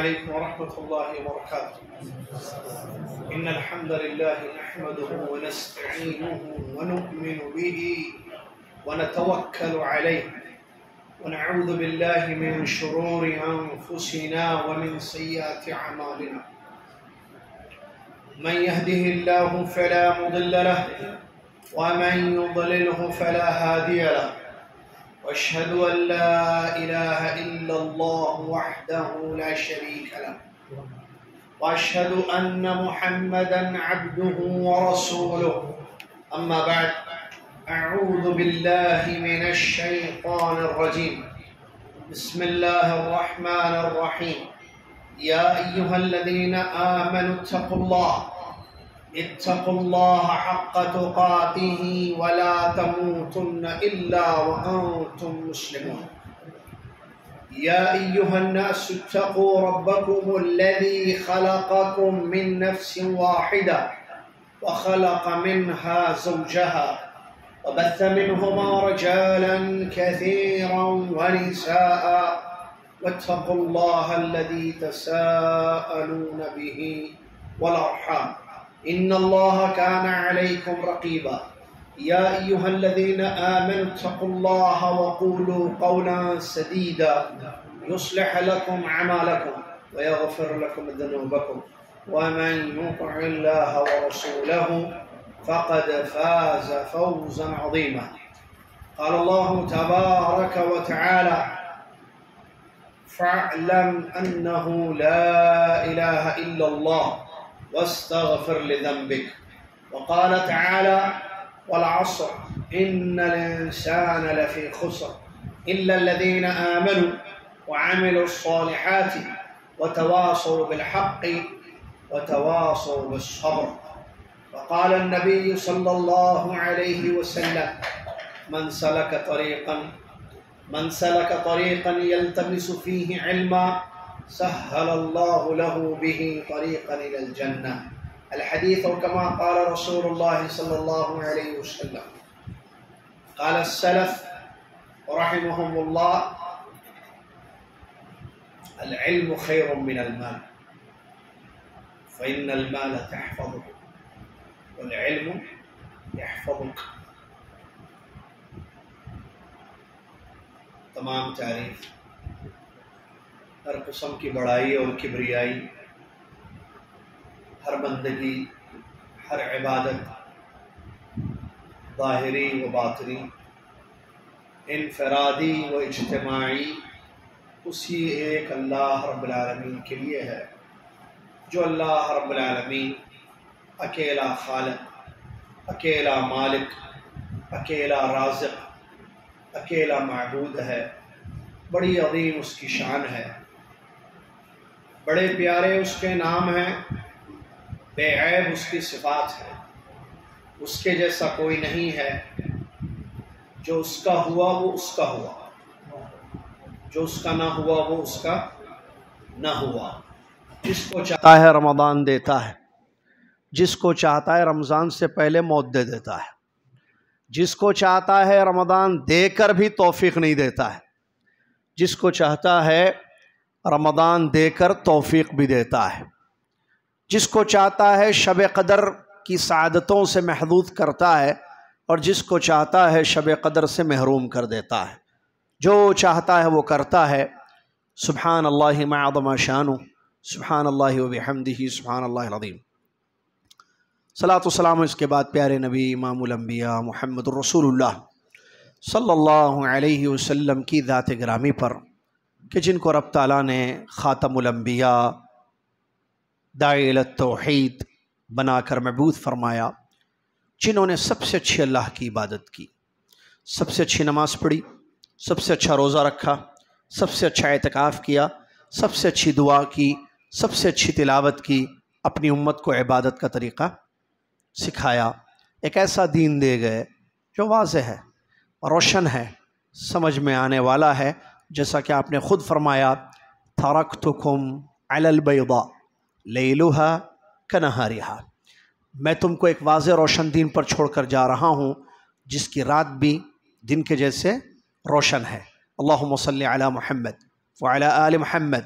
عليكم ورحمة الله وبركاته. إن الحمد لله نحمده ونستعينه ونؤمن به ونتوكل عليه ونعوذ بالله من شرور أنفسنا ومن سيئات أعمالنا. من يهده الله فلا مضل له ومن يضلله فلا هادي له، واشهد ان لا اله الا الله وحده لا شريك له، واشهد ان محمدا عبده ورسوله. اما بعد، اعوذ بالله من الشيطان الرجيم. بسم الله الرحمن الرحيم. يا ايها الذين امنوا اتقوا الله حق تقاته ولا تموتن إلا وأنتم مسلمون. يا أيها الناس اتقوا ربكم الذي خلقكم من نفس واحدة وخلق منها زوجها وبث منهما رجالا كثيرا ونساء واتقوا الله الذي تساءلون به والأرحام إن الله كان عليكم رقيبا. يا أيها الذين آمنوا اتقوا الله وقولوا قولا سديدا يصلح لكم أعمالكم ويغفر لكم ذنوبكم، ومن يطع الله ورسوله فقد فاز فوزا عظيما. قال الله تبارك وتعالى: فاعلم أنه لا إله إلا الله واستغفر لذنبك. وقال تعالى: والعصر إن الإنسان لفي خسر إلا الذين آمنوا وعملوا الصالحات وتواصوا بالحق وتواصوا بالصبر. وقال النبي صلى الله عليه وسلم: من سلك طريقا يلتمس فيه علما سهل الله له به طريقا إلى الجنة. الحديث كما قال رسول الله صلى الله عليه وسلم. قال السلف رحمهم الله: العلم خير من المال فإن المال تحفظه والعلم يحفظك. تمام تعریف، ہر قسم کی بڑائی اور کبریائی، ہر بندگی، ہر عبادت، ظاہری و باطنی، انفرادی و اجتماعی، اسی ایک اللہ رب العالمین کے لیے ہے، جو اللہ رب العالمین اکیلا خالق، اکیلا مالک، اکیلا رازق، اکیلا معبود ہے۔ بڑی عظیم اس کی شان ہے، بڑے پیارے اس کے نام ہیں، بے عیب اس کی صفات ہے، اس کے جیسا کوئی نہیں ہے۔ جو اس کا ہوا وہ اس کا ہوا، جو اس کا نہ ہوا وہ اس کا نہ ہوا۔ جس کو چاہتا ہے رمضان دیتا ہے، جس کو چاہتا ہے رمضان سے پہلے موت دے دیتا ہے، جس کو چاہتا ہے رمضان دے کر بھی توفیق نہیں دیتا ہے، جس کو چاہتا ہے رمضان دے کر توفیق بھی دیتا ہے، جس کو چاہتا ہے شب قدر کی سعادتوں سے محدود کرتا ہے، اور جس کو چاہتا ہے شب قدر سے محروم کر دیتا ہے۔ جو چاہتا ہے وہ کرتا ہے۔ سبحان اللہ ما عظم شانہ، سبحان اللہ وبحمدہ، سبحان اللہ العظیم۔ صلاۃ و سلام اس کے بعد پیارے نبی امام الانبیاء محمد الرسول اللہ صلی اللہ علیہ وسلم کی ذات گرامی پر، کہ جن کو رب تعالیٰ نے خاتم الانبیاء، داعی الی التوحید بنا کر مبعوث فرمایا، جنہوں نے سب سے اچھی اللہ کی عبادت کی، سب سے اچھی نماز پڑھی، سب سے اچھا روزہ رکھا، سب سے اچھا اعتکاف کیا، سب سے اچھی دعا کی، سب سے اچھی تلاوت کی، اپنی امت کو عبادت کا طریقہ سکھایا۔ ایک ایسا دین دے گئے جو واضح ہے، روشن ہے، سمجھ میں آنے والا ہے، جیسا کہ آپ نے خود فرمایا: ترکتکم علی البیضاء لیلها کنہارها، میں تم کو ایک واضح روشن دین پر چھوڑ کر جا رہا ہوں جس کی رات بھی دن کے جیسے روشن ہے۔ اللہم صلی علی محمد وعلی آل محمد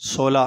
16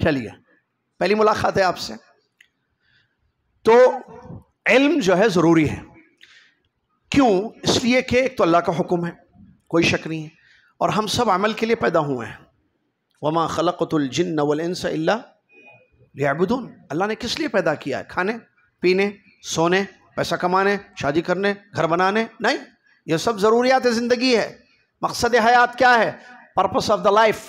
چلیے پہلی ملاقات ہے آپ سے. تو علم جو ہے ضروری ہے. کیوں؟ اس لیے کہ ایک تو اللہ کا حکم ہے، کوئی شک نہیں ہے، اور ہم سب عمل کے لیے پیدا ہوئے ہیں. وما خلقت الجن والانس الا لیعبدون. اللہ نے کس لیے پیدا کیا ہے؟ کھانے پینے، سونے، پیسہ کمانے، شادی کرنے، گھر بنانے؟ نہیں، یہ سب ضروریات زندگی ہے. مقصد حیات کیا ہے؟ Purpose of the life.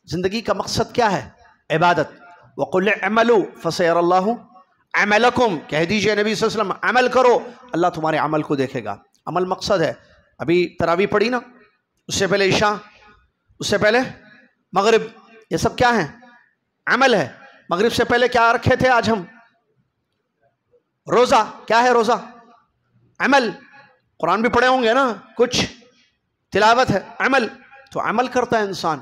زندگی کا مقصد کیا ہے؟ عبادت. وَقُلْ اعْمَلُوا فَسَيَرَى اللَّهُ عَمَلَكُمْ. کہہ دیجئے نبی صلی اللہ علیہ وسلم عمل کرو، اللہ تمہارے عمل کو دیکھے گا. عمل مقصد ہے. ابھی تراویح پڑھی نا، اس سے پہلے عشاء، اس سے پہلے مغرب، یہ سب کیا ہیں؟ عمل ہے. مغرب سے پہلے کیا رکھے تھے آج ہم؟ روزہ. کیا ہے روزہ؟ عمل. قرآن بھی پڑھے ہوں گے نا، کچھ تلاوت ہے، عمل. تو عمل کرتا ہے انسان.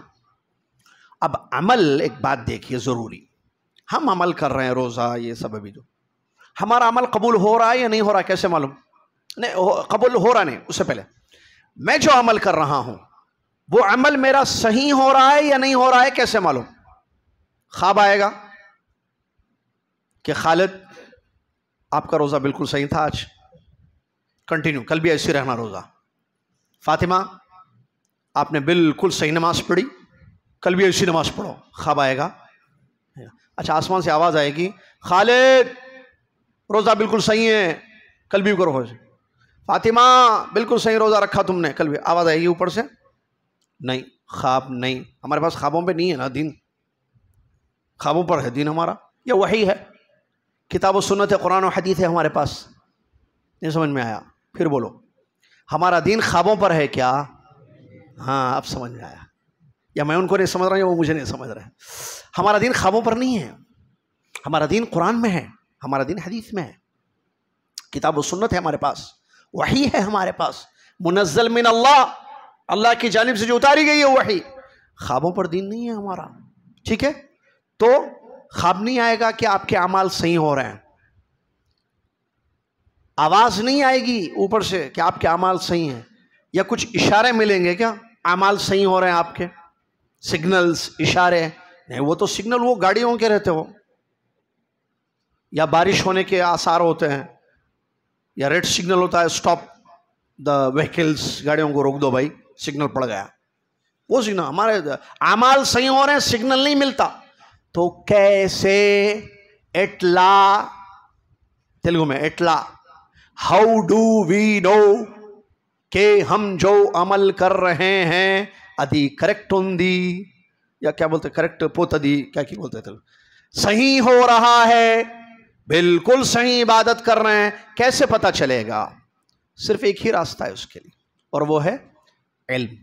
اب عمل ایک بات دیکھیے ضروری، ہم عمل کر رہے ہیں روزہ یہ سب، ابھی جو ہمارا عمل قبول ہو رہا ہے یا نہیں ہو رہا ہے کیسے معلوم؟ نہیں قبول ہو رہا نہیں، اس سے پہلے میں جو عمل کر رہا ہوں وہ عمل میرا صحیح ہو رہا ہے یا نہیں ہو رہا ہے کیسے معلوم؟ خواب آئے گا کہ خالد آپ کا روزہ بالکل صحیح تھا آج، کنٹینیو، کل بھی ایسے رہنا روزہ. فاطمہ آپ نے بالکل صحیح نماز پڑھی، کل بھی ایسی نماز پڑھو. خواب آئے گا. اچھا آسمان سے آواز آئے گی، خالد روزہ بالکل صحیح ہے، کل بھی کرو. فاطمہ بالکل صحیح روزہ رکھا تم نے، کل بھی. آواز آئے گی اوپر سے؟ نہیں، خواب نہیں. ہمارے پاس خوابوں پہ نہیں ہے نا دین، خوابوں پر ہے دین ہمارا. یہ وحی ہے، کتاب و سنت ہے، قرآن و حدیث ہے ہمارے پاس. نہیں سمجھ میں آیا؟ پھر بولو. ہمارا دین خوابوں پر ہے کیا؟ ہاں اب سمجھ میں آیا. یا میں ان کو نہیں سمجھ رہا ہوں، وہ مجھے نہیں سمجھ رہے. ہمارا دین خوابوں پر نہیں ہے، ہمارا دین قرآن میں ہے، ہمارا دین حدیث میں ہے، کتاب و سنت ہے ہمارے پاس، وحی ہے ہمارے پاس، منزل من اللہ، اللہ کی جانب سے جو اتاری گئی ہے وحی. خوابوں پر دین نہیں ہے ہمارا. ٹھیک ہے؟ تو خواب نہیں آئے گا کہ آپ کے اعمال صحیح ہو رہے ہیں. آواز نہیں آئے گی اوپر سے کہ آپ کے اعمال صحیح ہیں، یا کچھ اشارے ملیں گے کیا اعمال صحیح ہو رہے ہیں آپ کے؟ سگنلز، اشارے نہیں. وہ تو سگنل وہ گاڑیوں کے رہتے ہو، یا بارش ہونے کے آثار ہوتے ہیں، یا ریڈ سگنل ہوتا ہے، اسٹاپ دا وہیکلز، گاڑیوں کو روک دو بھائی، سگنل پڑ گیا. وہ سگنل. ہمارے اعمال صحیح ہو رہے ہیں، سگنل نہیں ملتا. تو کیسے اٹلا، تیلگو میں اٹلا، ہاؤ ڈو وی نو کہ ہم جو عمل کر رہے ہیں ادی کریکٹ ہوندی، یا کیا بولتے کریکٹ پوتدی، کیا بولتے تھے، صحیح ہو رہا ہے، بالکل صحیح عبادت کر رہے ہیں. کیسے پتا چلے گا؟ صرف ایک ہی راستہ ہے اس کے لیے، اور وہ ہے علم.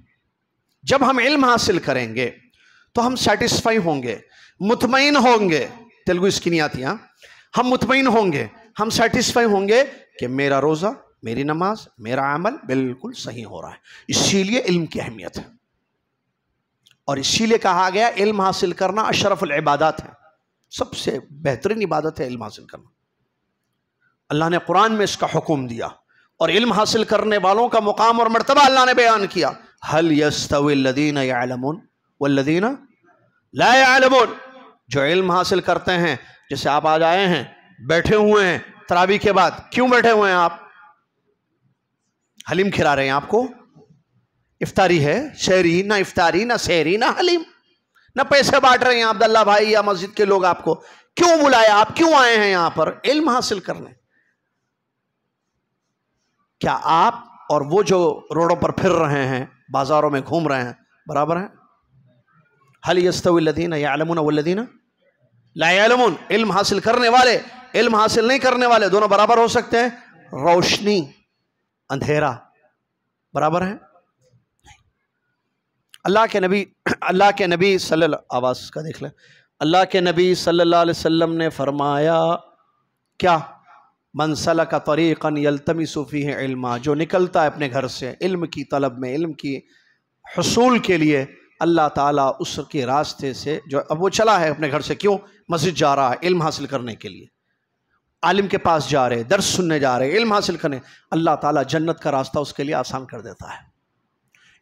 جب ہم علم حاصل کریں گے تو ہم سیٹسفائی ہوں گے، مطمئن ہوں گے. تیلگو اس کی نہیں آتی. ہاں، ہم مطمئن ہوں گے، ہم سیٹسفائی ہوں گے کہ میرا روزہ، میری نماز، میرا عمل بالکل صحیح ہو رہا ہے. اسی لیے علم کی اہمیت ہے، اور اسی لیے کہا گیا علم حاصل کرنا اشرف العبادات ہے، سب سے بہترین عبادت ہے علم حاصل کرنا. اللہ نے قرآن میں اس کا حکم دیا، اور علم حاصل کرنے والوں کا مقام اور مرتبہ اللہ نے بیان کیا. هل يستوي الذين يعلمون والذين لا يعلمون. جو علم حاصل کرتے ہیں، جیسے آپ آج آئے ہیں، بیٹھے ہوئے ہیں تراویح کے بعد، کیوں بیٹھے ہوئے ہیں آپ؟ حلیم کھلا رہے ہیں آپ کو، افطاری ہے، شہری نہ افطاری نہ سحری نہ حلیم، نہ پیسے بانٹ رہے ہیں عبداللہ بھائی یا مسجد کے لوگ. آپ کو کیوں بلایا؟ آپ کیوں آئے ہیں یہاں پر؟ علم حاصل کرنے. کیا آپ اور وہ جو روڈوں پر پھر رہے ہیں، بازاروں میں گھوم رہے ہیں، برابر ہیں؟ هل يستوي الذين يعلمون والذين لا يعلمون. علم حاصل کرنے والے، علم حاصل نہیں کرنے والے، دونوں برابر ہو سکتے ہیں؟ روشنی اندھیرا برابر ہیں؟ اللہ کے نبی صلی اللہ، آواز کا دیکھ لیں، اللہ کے نبی صلی اللہ علیہ وسلم نے فرمایا کیا؟ من سلک طریقا یلتمس فیہ علما. جو نکلتا ہے اپنے گھر سے علم کی طلب میں، علم کی حصول کے لیے، اللہ تعالیٰ اس کے راستے سے، جو اب وہ چلا ہے اپنے گھر سے، کیوں؟ مسجد جا رہا ہے علم حاصل کرنے کے لیے، عالم کے پاس جا رہے، درس سننے جا رہے، علم حاصل کرنے، اللہ تعالیٰ جنت کا راستہ اس کے لیے آسان کر دیتا ہے.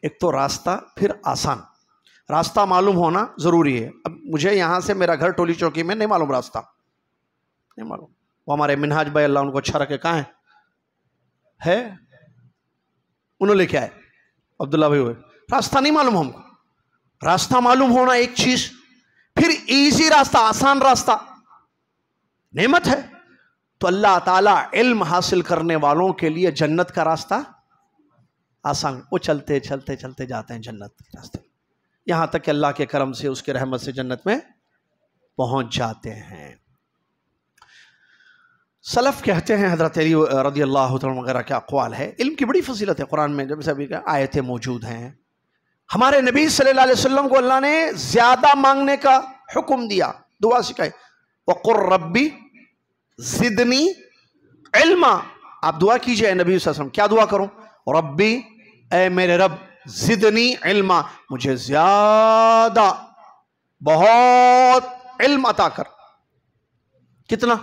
ایک تو راستہ، پھر آسان. راستہ معلوم ہونا ضروری ہے. اب مجھے یہاں سے میرا گھر ٹولی چوکی میں نہیں معلوم راستہ، نہیں معلوم. وہ ہمارے منہاج بھائی اللہ ان کو اچھا رکھے کہاں ہے انہوں لے کے آئے عبداللہ بھائی ہوئے. راستہ نہیں معلوم ہم کو. راستہ معلوم ہونا ایک چیز، پھر ایزی راستہ، آسان راستہ نعمت ہے. تو اللہ تعالیٰ علم حاصل کرنے والوں کے لیے جنت کا راستہ آسان، وہ چلتے چلتے چلتے جاتے ہیں جنت کے راستے، یہاں تک کہ اللہ کے کرم سے اس کے رحمت سے جنت میں پہنچ جاتے ہیں. سلف کہتے ہیں، حضرت علی رضی اللہ عنہ وغیرہ کے اقوال ہے، علم کی بڑی فضیلت ہے. قرآن میں جب سے ابھی آیتیں موجود ہیں. ہمارے نبی صلی اللہ علیہ وسلم کو اللہ نے زیادہ مانگنے کا حکم دیا، دعا سکھائی، وَقُلْ رَبِّ زدنی علما. آپ دعا کیجئے نبی صلی اللہ علیہ وسلم، کیا دعا کروں؟ ربی، اے میرے رب، زدنی علما، مجھے زیادہ بہت علم عطا کر. کتنا؟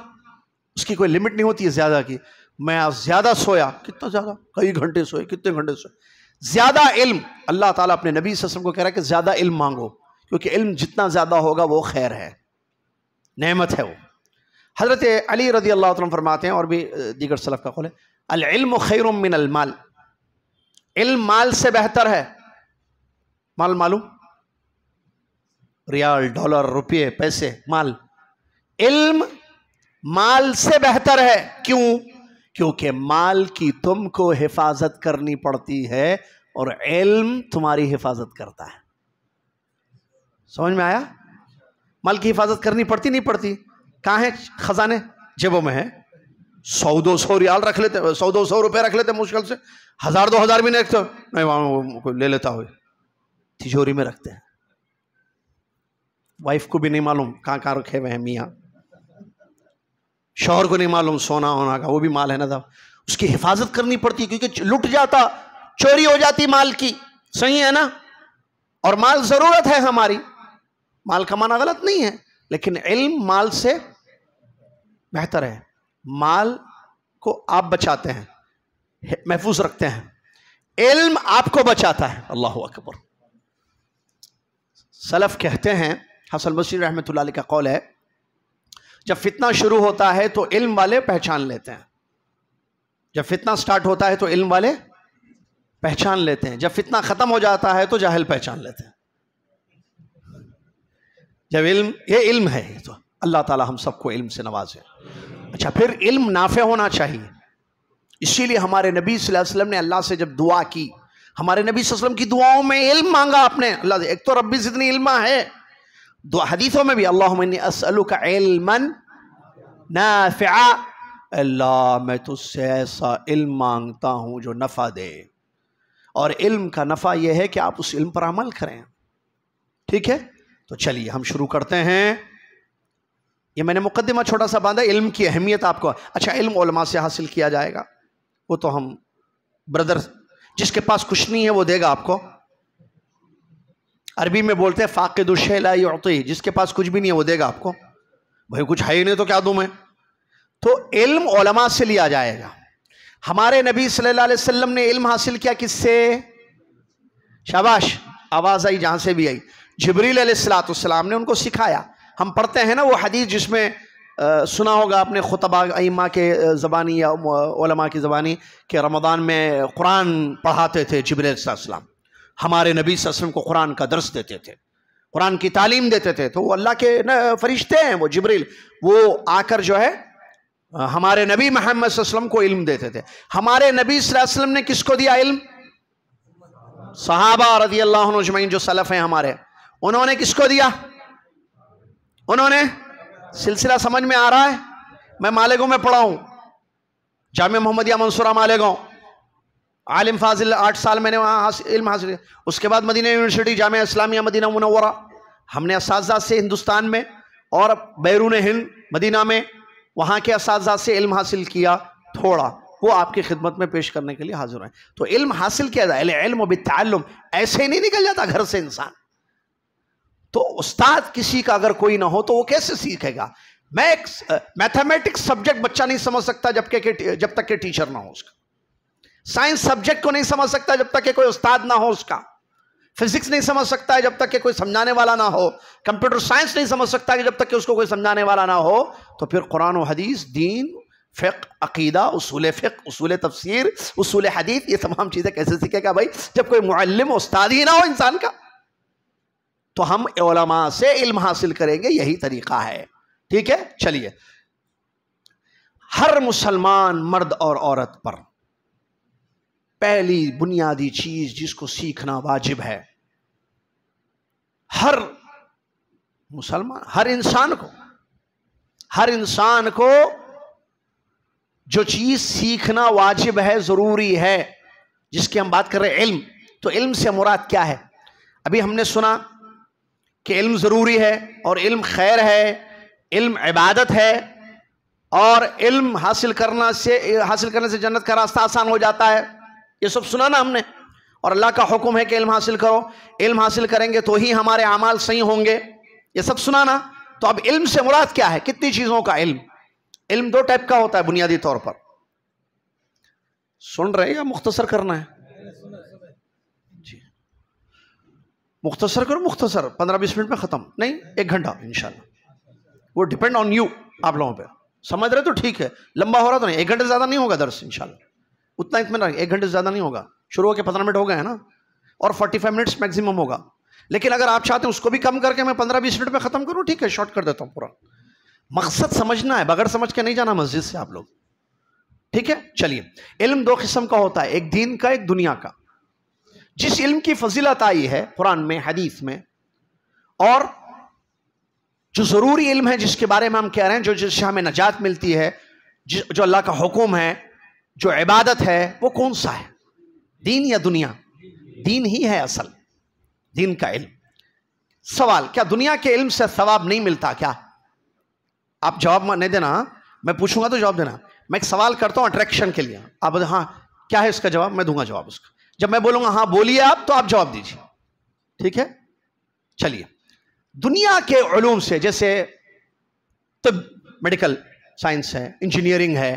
اس کی کوئی لمٹ نہیں ہوتی ہے زیادہ کی. میں زیادہ سویا، کتنا زیادہ؟ کئی گھنٹے سوئے، کتنے گھنٹے سوئے. زیادہ علم، اللہ تعالیٰ اپنے نبی صلی اللہ علیہ وسلم کو کہہ رہا ہے کہ زیادہ علم مانگو، کیونکہ علم جتنا زیادہ ہوگا وہ خیر ہے، نعمت ہے وہ. حضرت علی رضی اللہ عنہ فرماتے ہیں، اور بھی دیگر سلف کا قول ہے، العلم خیر من المال. علم مال سے بہتر ہے. مال معلوم، ریال، ڈالر، روپے، پیسے، مال. علم مال سے بہتر ہے. کیوں؟ کیونکہ مال کی تم کو حفاظت کرنی پڑتی ہے اور علم تمہاری حفاظت کرتا ہے. سمجھ میں آیا؟ مال کی حفاظت کرنی پڑتی نہیں پڑتی؟ کہاں ہیں خزانے؟ جیبوں میں ہے. 100-200 ریال رکھ لیتے، 100-200 روپے رکھ لیتے مشکل سے، 1000-2000 بھی نہیں رکھتے، نہیں وہاں کوئی لے لیتا ہوئے، تجوری میں رکھتے ہیں. وائف کو بھی نہیں معلوم کہاں کہاں رکھے ہوئے ہیں میاں، شوہر کو نہیں معلوم سونا ہونا کا، وہ بھی مال ہے نا. اس کی حفاظت کرنی پڑتی کیونکہ لٹ جاتا، چوری ہو جاتی مال کی. صحیح ہے نا؟ اور مال ضرورت ہے ہماری، مال کمانا غلط نہیں ہے، لیکن علم مال سے بہتر ہے. مال کو آپ بچاتے ہیں، محفوظ رکھتے ہیں، علم آپ کو بچاتا ہے. اللہ اکبر. سلف کہتے ہیں، حسن بصری رحمۃ اللہ علیہ کا قول ہے، جب فتنہ شروع ہوتا ہے تو علم والے پہچان لیتے ہیں. جب فتنہ سٹارٹ ہوتا ہے تو علم والے پہچان لیتے ہیں. جب فتنہ ختم ہو جاتا ہے تو جاہل پہچان لیتے ہیں. جب علم، یہ علم ہے، تو اللہ تعالی ہم سب کو علم سے نوازے. اچھا، پھر علم نافع ہونا چاہیے. اسی لیے ہمارے نبی صلی اللہ علیہ وسلم نے اللہ سے جب دعا کی، ہمارے نبی صلی اللہ علیہ وسلم کی دعاؤں میں علم مانگا آپ نے اللہ سے. ایک تو ربی زدنی علما ہے، دو حدیثوں میں بھی اللہم انی اسألک علما نافعا، اللہ میں تجھ سے ایسا علم مانگتا ہوں جو نفع دے. اور علم کا نفع یہ ہے کہ آپ اس علم پر عمل کریں. ٹھیک ہے، تو چلیے ہم شروع کرتے ہیں. یہ میں نے مقدمہ چھوٹا سا باندھا، علم کی اہمیت آپ کو. اچھا، علم علماء سے حاصل کیا جائے گا، وہ تو ہم بردر، جس کے پاس کچھ نہیں ہے وہ دے گا آپ کو. عربی میں بولتے ہیں فاقد الشیء لا یعطی، جس کے پاس کچھ بھی نہیں ہے وہ دے گا آپ کو. بھائی کچھ ہے ہی نہیں تو کیا دوں میں؟ تو علم علماء سے لیا جائے گا. ہمارے نبی صلی اللہ علیہ وسلم نے علم حاصل کیا کس سے؟ شاباش، آواز آئی جہاں سے بھی آئی. جبریل علیہ السلام نے ان کو سکھایا. ہم پڑھتے ہیں نا وہ حدیث جس میں سنا ہوگا اپنے خطبہ ائمہ کے زبانی یا علماء کی زبانی کہ رمضان میں قرآن پڑھاتے تھے جبریل علیہ السلام. ہمارے نبی صلی اللہ علیہ وسلم کو قرآن کا درس دیتے تھے، قرآن کی تعلیم دیتے تھے. تو وہ اللہ کے فرشتے ہیں، وہ جبریل، وہ آ کر جو ہے ہمارے نبی محمد صلی اللہ علیہ وسلم کو علم دیتے تھے. ہمارے نبی صلی اللہ علیہ وسلم نے کس کو دیا علم؟ صحابہ رضی اللہ عنہ اجمعین جو سلف ہیں ہمارے، انہوں نے کس کو دیا؟ انہوں نے، سلسلہ سمجھ میں آ رہا ہے؟ میں مالیگاؤں میں پڑھا ہوں، جامعہ محمدیہ منصورہ مالیگاؤں، عالم فاضل 8 سال میں نے وہاں علم حاصل کیا. اس کے بعد مدینہ یونیورسٹی، جامعہ اسلامیہ مدینہ منورہ، ہم نے اساتذہ سے ہندوستان میں اور بیرون ہند مدینہ میں وہاں کے اساتذہ سے علم حاصل کیا تھوڑا، وہ آپ کی خدمت میں پیش کرنے کے لیے حاضر ہیں. تو علم حاصل کیا جائے، علم بالتعلم، ایسے ہی نہیں نکل جاتا گھر سے انسان. تو استاد کسی کا اگر کوئی نہ ہو تو وہ کیسے سیکھے گا؟ میتھمیٹکس سبجیکٹ بچہ نہیں سمجھ سکتا جب تک کہ ٹیچر نہ ہو اس کا. سائنس سبجیکٹ کو نہیں سمجھ سکتا جب تک کہ کوئی استاد نہ ہو اس کا. فزکس نہیں سمجھ سکتا ہے جب تک کہ کوئی سمجھانے والا نہ ہو، کمپیوٹر سائنس نہیں سمجھ سکتا کہ جب تک کہ اس کو کوئی سمجھانے والا نہ ہو، تو پھر قرآن و حدیث، دین، فقہ، عقیدہ، اصول فقہ، اصول تفسیر، اصول حدیث، یہ تمام چیزیں کیسے سیکھے گا بھائی جب کوئی معلم استاد ہی نہ ہو انسان کا؟ تو ہم علماء سے علم حاصل کریں گے، یہی طریقہ ہے. ٹھیک ہے. چلیے، ہر مسلمان مرد اور عورت پر پہلی بنیادی چیز جس کو سیکھنا واجب ہے، ہر مسلمان، ہر انسان کو جو چیز سیکھنا واجب ہے، ضروری ہے، جس کی ہم بات کر رہے ہیں علم. تو علم سے مراد کیا ہے؟ ابھی ہم نے سنا کہ علم ضروری ہے، اور علم خیر ہے، علم عبادت ہے، اور علم حاصل کرنے سے جنت کا راستہ آسان ہو جاتا ہے. یہ سب سنا نا ہم نے. اور اللہ کا حکم ہے کہ علم حاصل کرو، علم حاصل کریں گے تو ہی ہمارے اعمال صحیح ہوں گے. یہ سب سنا نا. تو اب علم سے مراد کیا ہے؟ کتنی چیزوں کا علم؟ علم دو ٹائپ کا ہوتا ہے بنیادی طور پر. سن رہے ہیں یا مختصر کرنا ہے؟ جی مختصر کرو، مختصر 15-20 منٹ میں ختم، نہیں 1 گھنٹہ انشاءاللہ. وہ ڈیپینڈ آن یو، آپ لوگوں پہ. سمجھ رہے تو ٹھیک ہے، لمبا ہو رہا تو نہیں. 1 گھنٹے سے زیادہ نہیں ہوگا درس انشاءاللہ. اتنا اطمینان، 1 گھنٹے سے زیادہ نہیں ہوگا. شروع ہو کے 15 منٹ ہو گئے ہیں نا، اور 45 منٹس میکسیمم ہوگا. لیکن اگر آپ چاہتے ہیں اس کو بھی کم کر کے میں 15-20 منٹ میں ختم کروں، ٹھیک ہے، شارٹ کر دیتا ہوں پورا. مقصد سمجھنا ہے، بغیر سمجھ کے نہیں جانا مسجد سے آپ لوگ. ٹھیک ہے. چلیے، علم 2 قسم کا ہوتا ہے، ایک دین کا، ایک دنیا کا. جس علم کی فضیلت آئی ہے قرآن میں، حدیث میں، اور جو ضروری علم ہے جس کے بارے میں ہم کہہ رہے ہیں، جس سے ہمیں نجات ملتی ہے، جو اللہ کا حکم ہے، جو عبادت ہے، وہ کون سا ہے؟ دین یا دنیا؟ دین ہی ہے اصل، دین کا علم. سوال، کیا دنیا کے علم سے ثواب نہیں ملتا کیا؟ آپ جواب نہیں دینا، میں پوچھوں گا تو جواب دینا. میں ایک سوال کرتا ہوں اٹریکشن کے لیے، آپ ہاں کیا ہے اس کا جواب، میں دوں گا جواب اس کا. جب میں بولوں گا ہاں بولیے آپ، تو آپ جواب دیجیے. ٹھیک ہے. چلیے، دنیا کے علوم سے، جیسے طب، میڈیکل سائنس ہے، انجینئرنگ ہے،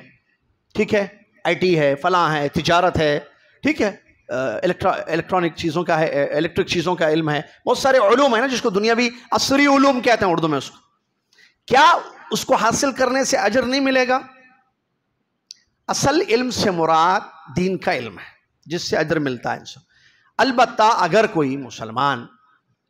ٹھیک ہے، آئی ٹی ہے، فلاں ہے، تجارت ہے، ٹھیک ہے، الیکٹرانک چیزوں کا ہے، الیکٹرک چیزوں کا علم ہے، بہت سارے علوم ہیں نا جس کو دنیاوی عصری علوم کہتے ہیں اردو میں. اس کو کیا اس کو حاصل کرنے سے اجر نہیں ملے گا؟ اصل علم سے مراد دین کا علم ہے جس سے اجر ملتا ہے انسان. البتہ اگر کوئی مسلمان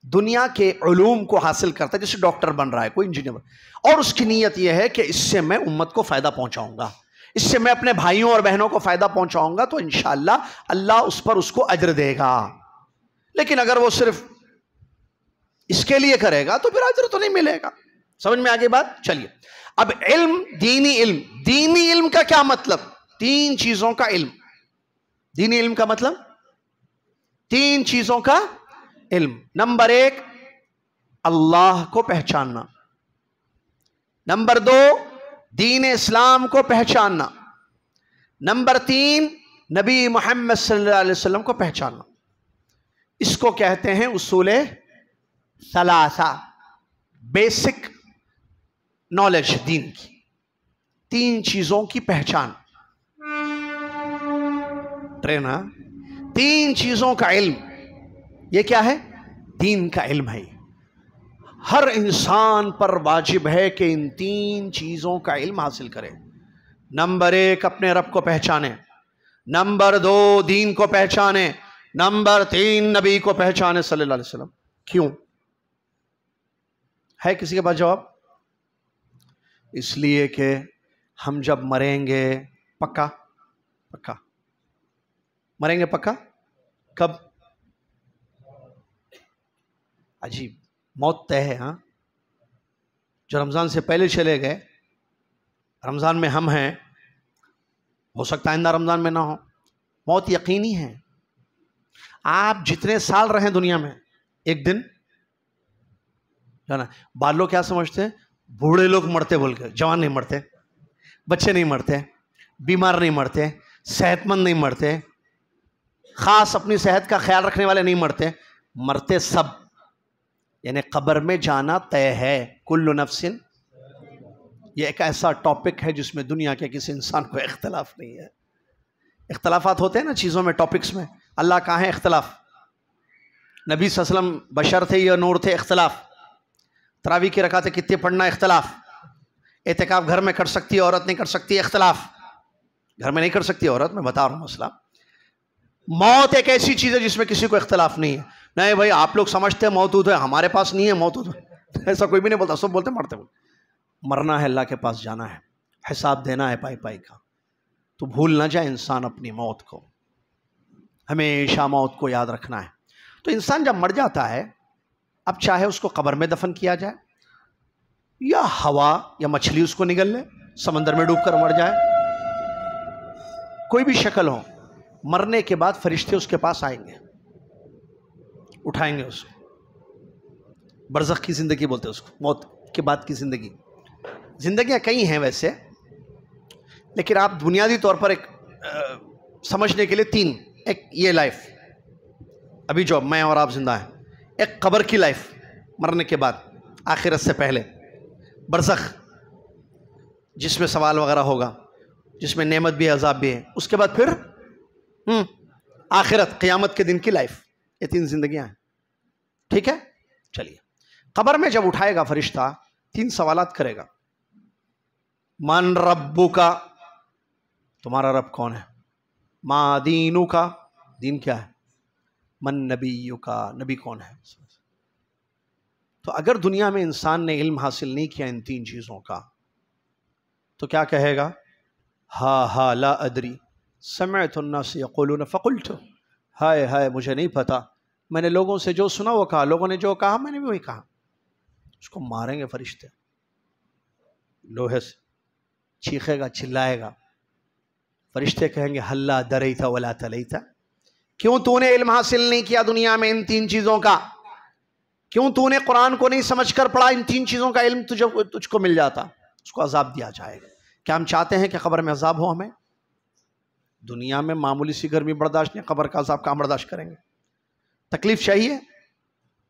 دنیا کے علوم کو حاصل کرتا ہے، جیسے ڈاکٹر بن رہا ہے، کوئی انجینئر، اور اس کی نیت یہ ہے کہ اس سے میں امت کو فائدہ پہنچاؤں گا، اس سے میں اپنے بھائیوں اور بہنوں کو فائدہ پہنچاؤں گا، تو انشاءاللہ اللہ اس پر اس کو اجر دے گا. لیکن اگر وہ صرف اس کے لیے کرے گا تو پھر اجر تو نہیں ملے گا. سمجھ میں آگے بات؟ چلیے، اب علم، دینی علم. دینی علم کا کیا مطلب؟ 3 چیزوں کا علم. دینی علم کا مطلب 3 چیزوں کا علم. نمبر 1، اللہ کو پہچاننا. نمبر 2، دین اسلام کو پہچاننا. نمبر 3، نبی محمد صلی اللہ علیہ وسلم کو پہچاننا. اس کو کہتے ہیں اصول ثلاثہ، بیسک نالج دین کی. 3 چیزوں کی پہچان، ٹرینا 3 چیزوں کا علم. یہ کیا ہے؟ دین کا علم ہے. ہر انسان پر واجب ہے کہ ان 3 چیزوں کا علم حاصل کرے. نمبر 1، اپنے رب کو پہچانے. نمبر 2، دین کو پہچانے. نمبر 3، نبی کو پہچانے صلی اللہ علیہ وسلم. کیوں؟ ہے کسی کے پاس جواب؟ اس لیے کہ ہم جب مریں گے، پکا مریں گے، پکا. کب؟ عجیب، موت طے ہے. ہاں، جو رمضان سے پہلے چلے گئے، رمضان میں ہم ہیں، ہو سکتا ہے آئندہ رمضان میں نہ ہو. موت یقینی ہے. آپ جتنے سال رہیں دنیا میں، ایک دن جانا. بعض لوگ کیا سمجھتے ہیں؟ بوڑھے لوگ مرتے بول کے، جوان نہیں مرتے، بچے نہیں مرتے، بیمار نہیں مرتے، صحت مند نہیں مرتے، خاص اپنی صحت کا خیال رکھنے والے نہیں مرتے. مرتے سب، یعنی قبر میں جانا طے ہے. کل نفس، یہ ایک ایسا ٹاپک ہے جس میں دنیا کے کسی انسان کو اختلاف نہیں ہے. اختلافات ہوتے ہیں نا چیزوں میں، ٹاپکس میں. اللہ کہاں ہے اختلاف؟ نبی صلی اللہ علیہ وسلم بشر تھے یا نور تھے؟ اختلاف. تراویح کی رکعتیں کتنے پڑھنا؟ اختلاف. اعتکاف گھر میں کر سکتی ہے عورت؟ نہیں کر سکتی؟ اختلاف. گھر میں نہیں کر سکتی عورت، میں بتا رہا ہوں مسئلہ. موت ایک ایسی چیز ہے جس میں کسی کو اختلاف نہیں ہے. نہیں بھائی آپ لوگ سمجھتے ہیں موت ہے، ہمارے پاس نہیں ہے موت ایسا کوئی بھی نہیں بولتا، سب بولتے مرتے ہوئے. مرنا ہے، اللہ کے پاس جانا ہے، حساب دینا ہے پائی پائی کا. تو بھول نہ جائے انسان اپنی موت کو، ہمیشہ موت کو یاد رکھنا ہے. تو انسان جب مر جاتا ہے، اب چاہے اس کو قبر میں دفن کیا جائے یا ہوا یا مچھلی اس کو نگل لے، سمندر میں ڈوب کر مر جائے، کوئی بھی شکل ہو، مرنے کے بعد فرشتے اس کے پاس آئیں گے، اٹھائیں گے اس کو. برزخ کی زندگی بولتے ہیں اس کو، موت کے بعد کی زندگی. زندگیاں کئی ہیں ویسے، لیکن آپ بنیادی طور پر ایک سمجھنے کے لیے تین. ایک یہ لائف ابھی جو میں اور آپ زندہ ہیں، ایک قبر کی لائف مرنے کے بعد، آخرت سے پہلے برزخ جس میں سوال وغیرہ ہوگا، جس میں نعمت بھی ہے عذاب بھی ہے، اس کے بعد پھر آخرت قیامت کے دن کی لائف. یہ تین زندگیاں ہیں. ٹھیک ہے. چلیے، قبر میں جب اٹھائے گا فرشتہ، تین سوالات کرے گا. من ربک، تمہارا رب کون ہے؟ ما دینک، دین کیا ہے؟ من نبیک، نبی کون ہے؟ تو اگر دنیا میں انسان نے علم حاصل نہیں کیا ان تین چیزوں کا، تو کیا کہے گا؟ ہا لا ادری سمعت الناس یقولون فقلت. ہائے ہائے مجھے نہیں پتا، میں نے لوگوں سے جو سنا وہ کہا، لوگوں نے جو کہا میں نے بھی وہی کہا. اس کو ماریں گے فرشتے لوہے سے، چیخے گا، چلائے گا. فرشتے کہیں گے ہلا دریت ولا تلیت، کیوں تو نے علم حاصل نہیں کیا دنیا میں ان تین چیزوں کا؟ کیوں تو نے قرآن کو نہیں سمجھ کر پڑھا؟ ان تین چیزوں کا علم تجھ کو مل جاتا. اس کو عذاب دیا جائے گا. کیا ہم چاہتے ہیں کہ قبر میں عذاب ہو؟ ہمیں دنیا میں معمولی سی گرمی برداشت نہیں، قبر کا عذاب کہاں برداشت کریں گے؟ تکلیف چاہیے.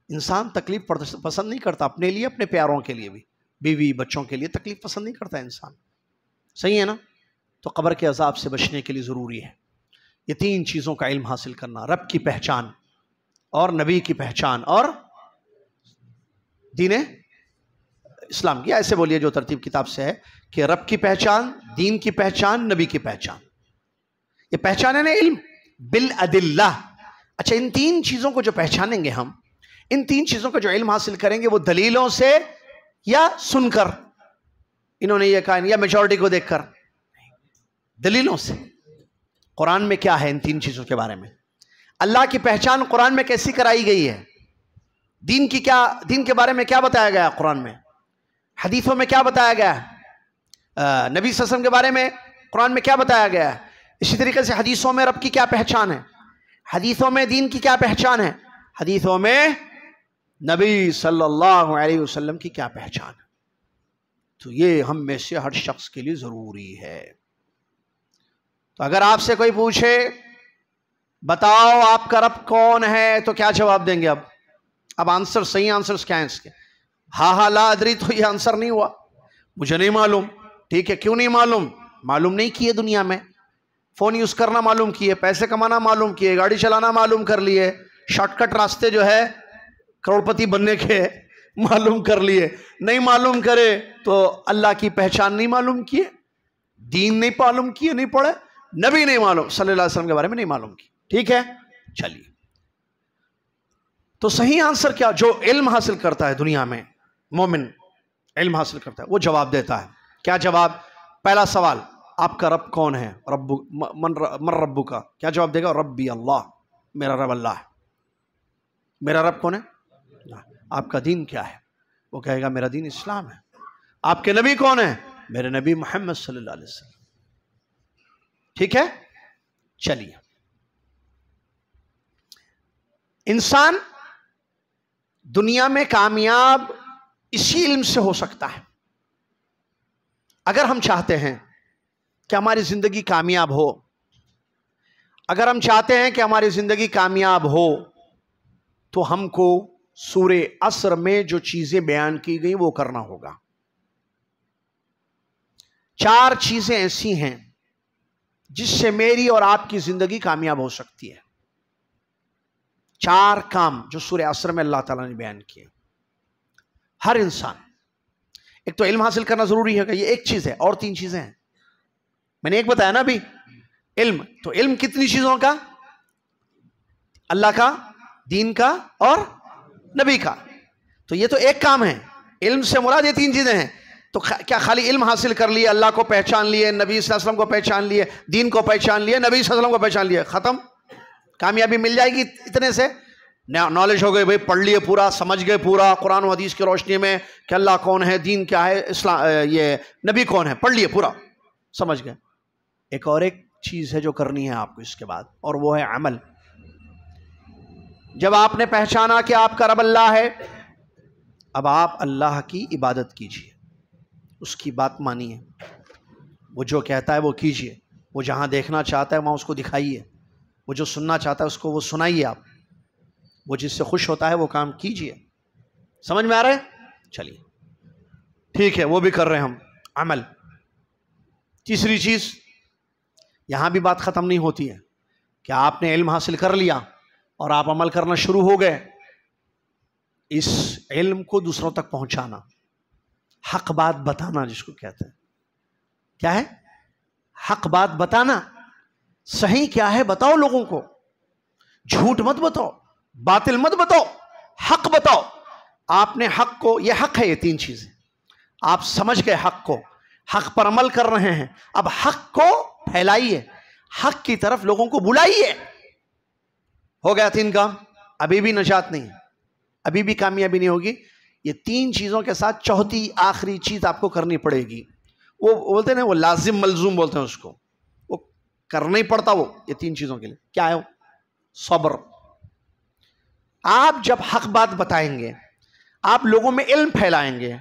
انسان تکلیف پسند نہیں کرتا، اپنے لیے، اپنے پیاروں کے لیے بھی، بیوی بچوں کے لیے تکلیف پسند نہیں کرتا انسان. صحیح ہے نا؟ تو قبر کے عذاب سے بچنے کے لیے ضروری ہے یہ تین چیزوں کا علم حاصل کرنا: رب کی پہچان اور نبی کی پہچان اور دین اسلام کی. ایسے بولیے جو ترتیب کتاب سے ہے کہ رب کی پہچان، دین کی پہچان، نبی کی پہچان. یہ پہچان ہے نا علم بالادلہ. اچھا، ان تین چیزوں کو جو پہچانیں گے ہم، ان تین چیزوں کا جو علم حاصل کریں گے، وہ دلیلوں سے یا سن کر، انہوں نے یہ کہا، یا میجورٹی کو دیکھ کر، دلیلوں سے. قرآن میں کیا ہے ان تین چیزوں کے بارے میں؟ اللہ کی پہچان قرآن میں کیسی کرائی گئی ہے؟ دین کے بارے میں کیا بتایا گیا قرآن میں؟ حدیثوں میں کیا بتایا گیا ہے؟ نبی صلی اللہ علیہ وسلم کے بارے میں قرآن میں کیا بتایا گیا ہے؟ اسی طریقے سے حدیثوں میں رب کی کیا پہچان ہے؟ حدیثوں میں دین کی کیا پہچان ہے؟ حدیثوں میں نبی صلی اللہ علیہ وسلم کی کیا پہچان ہے؟ تو یہ ہم میں سے ہر شخص کے لیے ضروری ہے. تو اگر آپ سے کوئی پوچھے بتاؤ آپ کا رب کون ہے، تو کیا جواب دیں گے؟ اب آنسر، صحیح آنسرز کیا ہیں اس کے؟ ہا لا ادری تو یہ آنسر نہیں ہوا، مجھے نہیں معلوم. ٹھیک ہے، کیوں نہیں معلوم؟ معلوم نہیں کیے دنیا میں. فون یوز کرنا معلوم کیے، پیسے کمانا معلوم کیے، گاڑی چلانا معلوم کر لیے، شارٹ کٹ راستے جو ہے کروڑپتی بننے کے معلوم کر لیے. نہیں معلوم کرے تو اللہ کی پہچان نہیں معلوم کیے، دین نہیں معلوم کیے، نہیں پڑھے، نبی نہیں معلوم، صلی اللہ علیہ وسلم کے بارے میں نہیں معلوم کی. ٹھیک ہے، چلیے. تو صحیح آنسر کیا؟ جو علم حاصل کرتا ہے دنیا میں، مومن علم حاصل کرتا ہے، وہ جواب دیتا ہے. کیا جواب؟ پہلا سوال، آپ کا رب کون ہے؟ من ربو کا کیا جواب دے گا؟ ربی اللہ، میرا رب اللہ ہے. میرا رب کون ہے؟ آپ کا دین کیا ہے؟ وہ کہے گا میرا دین اسلام ہے. آپ کے نبی کون ہے؟ میرے نبی محمد صلی اللہ علیہ وسلم. ٹھیک ہے، چلیے. انسان دنیا میں کامیاب اسی علم سے ہو سکتا ہے. اگر ہم چاہتے ہیں کہ ہماری زندگی کامیاب ہو، اگر ہم چاہتے ہیں کہ ہماری زندگی کامیاب ہو، تو ہم کو سورہ عصر میں جو چیزیں بیان کی گئی وہ کرنا ہوگا. 4 چیزیں ایسی ہیں جس سے میری اور آپ کی زندگی کامیاب ہو سکتی ہے. چار کام جو سورہ عصر میں اللہ تعالیٰ نے بیان کیے. ہر انسان, ایک تو علم حاصل کرنا ضروری ہے کہ یہ ایک چیز ہے, اور 3 چیزیں ہیں. میں نے ایک بتایا نا ابھی, علم. تو علم کتنی چیزوں کا؟ اللہ کا, دین کا اور نبی کا. تو یہ تو ایک کام ہے. علم سے مراد یہ 3 چیزیں ہیں. تو کیا خالی علم حاصل کر لیے, اللہ کو پہچان لیے, نبی صلی اللہ علیہ وسلم کو پہچان لیے, دین کو پہچان لیے, نبی صلی اللہ علیہ وسلم کو پہچان لیے, ختم؟ کامیابی مل جائے گی اتنے سے؟ نالج ہو گئی بھائی, پڑھ لیے پورا, سمجھ گئے پورا قرآن و حدیث کی روشنی میں کہ اللہ کون ہے, دین کیا ہے, اسلام یہ نبی کون ہے, پڑھ لیے پورا, سمجھ گئے. ایک اور ایک چیز ہے جو کرنی ہے آپ کو اس کے بعد, اور وہ ہے عمل. جب آپ نے پہچانا کہ آپ کا رب اللہ ہے, اب آپ اللہ کی عبادت کیجئے, اس کی بات مانیے, وہ جو کہتا ہے وہ کیجئے, وہ جہاں دیکھنا چاہتا ہے وہاں اس کو دکھائیے, وہ جو سننا چاہتا ہے اس کو وہ سنائیے, آپ وہ جس سے خوش ہوتا ہے وہ کام کیجئے. سمجھ میں آ رہا ہے؟ چلیے ٹھیک ہے, وہ بھی کر رہے ہیں ہم. عمل. تیسری چیز, یہاں بھی بات ختم نہیں ہوتی ہے کہ آپ نے علم حاصل کر لیا اور آپ عمل کرنا شروع ہو گئے. اس علم کو دوسروں تک پہنچانا, حق بات بتانا جس کو کہتے ہیں. کیا ہے؟ حق بات بتانا. صحیح کیا ہے بتاؤ لوگوں کو, جھوٹ مت بتاؤ, باطل مت بتاؤ, حق بتاؤ. آپ نے حق کو, یہ حق ہے, یہ 3 چیزیں آپ سمجھ گئے, حق کو, حق پر عمل کر رہے ہیں. اب حق کو پھیلائیے, حق کی طرف لوگوں کو بلائیے. ہو گیا 3 کام. ابھی بھی نجات نہیں, ابھی بھی کامیابی نہیں ہوگی. یہ 3 چیزوں کے ساتھ چوتھی آخری چیز آپ کو کرنی پڑے گی. وہ بولتے ہیں نا, وہ لازم ملزوم بولتے ہیں اس کو, وہ کرنا ہی پڑتا وہ, یہ 3 چیزوں کے لیے. کیا ہے وہ؟ صبر. آپ جب حق بات بتائیں گے, آپ لوگوں میں علم پھیلائیں گے,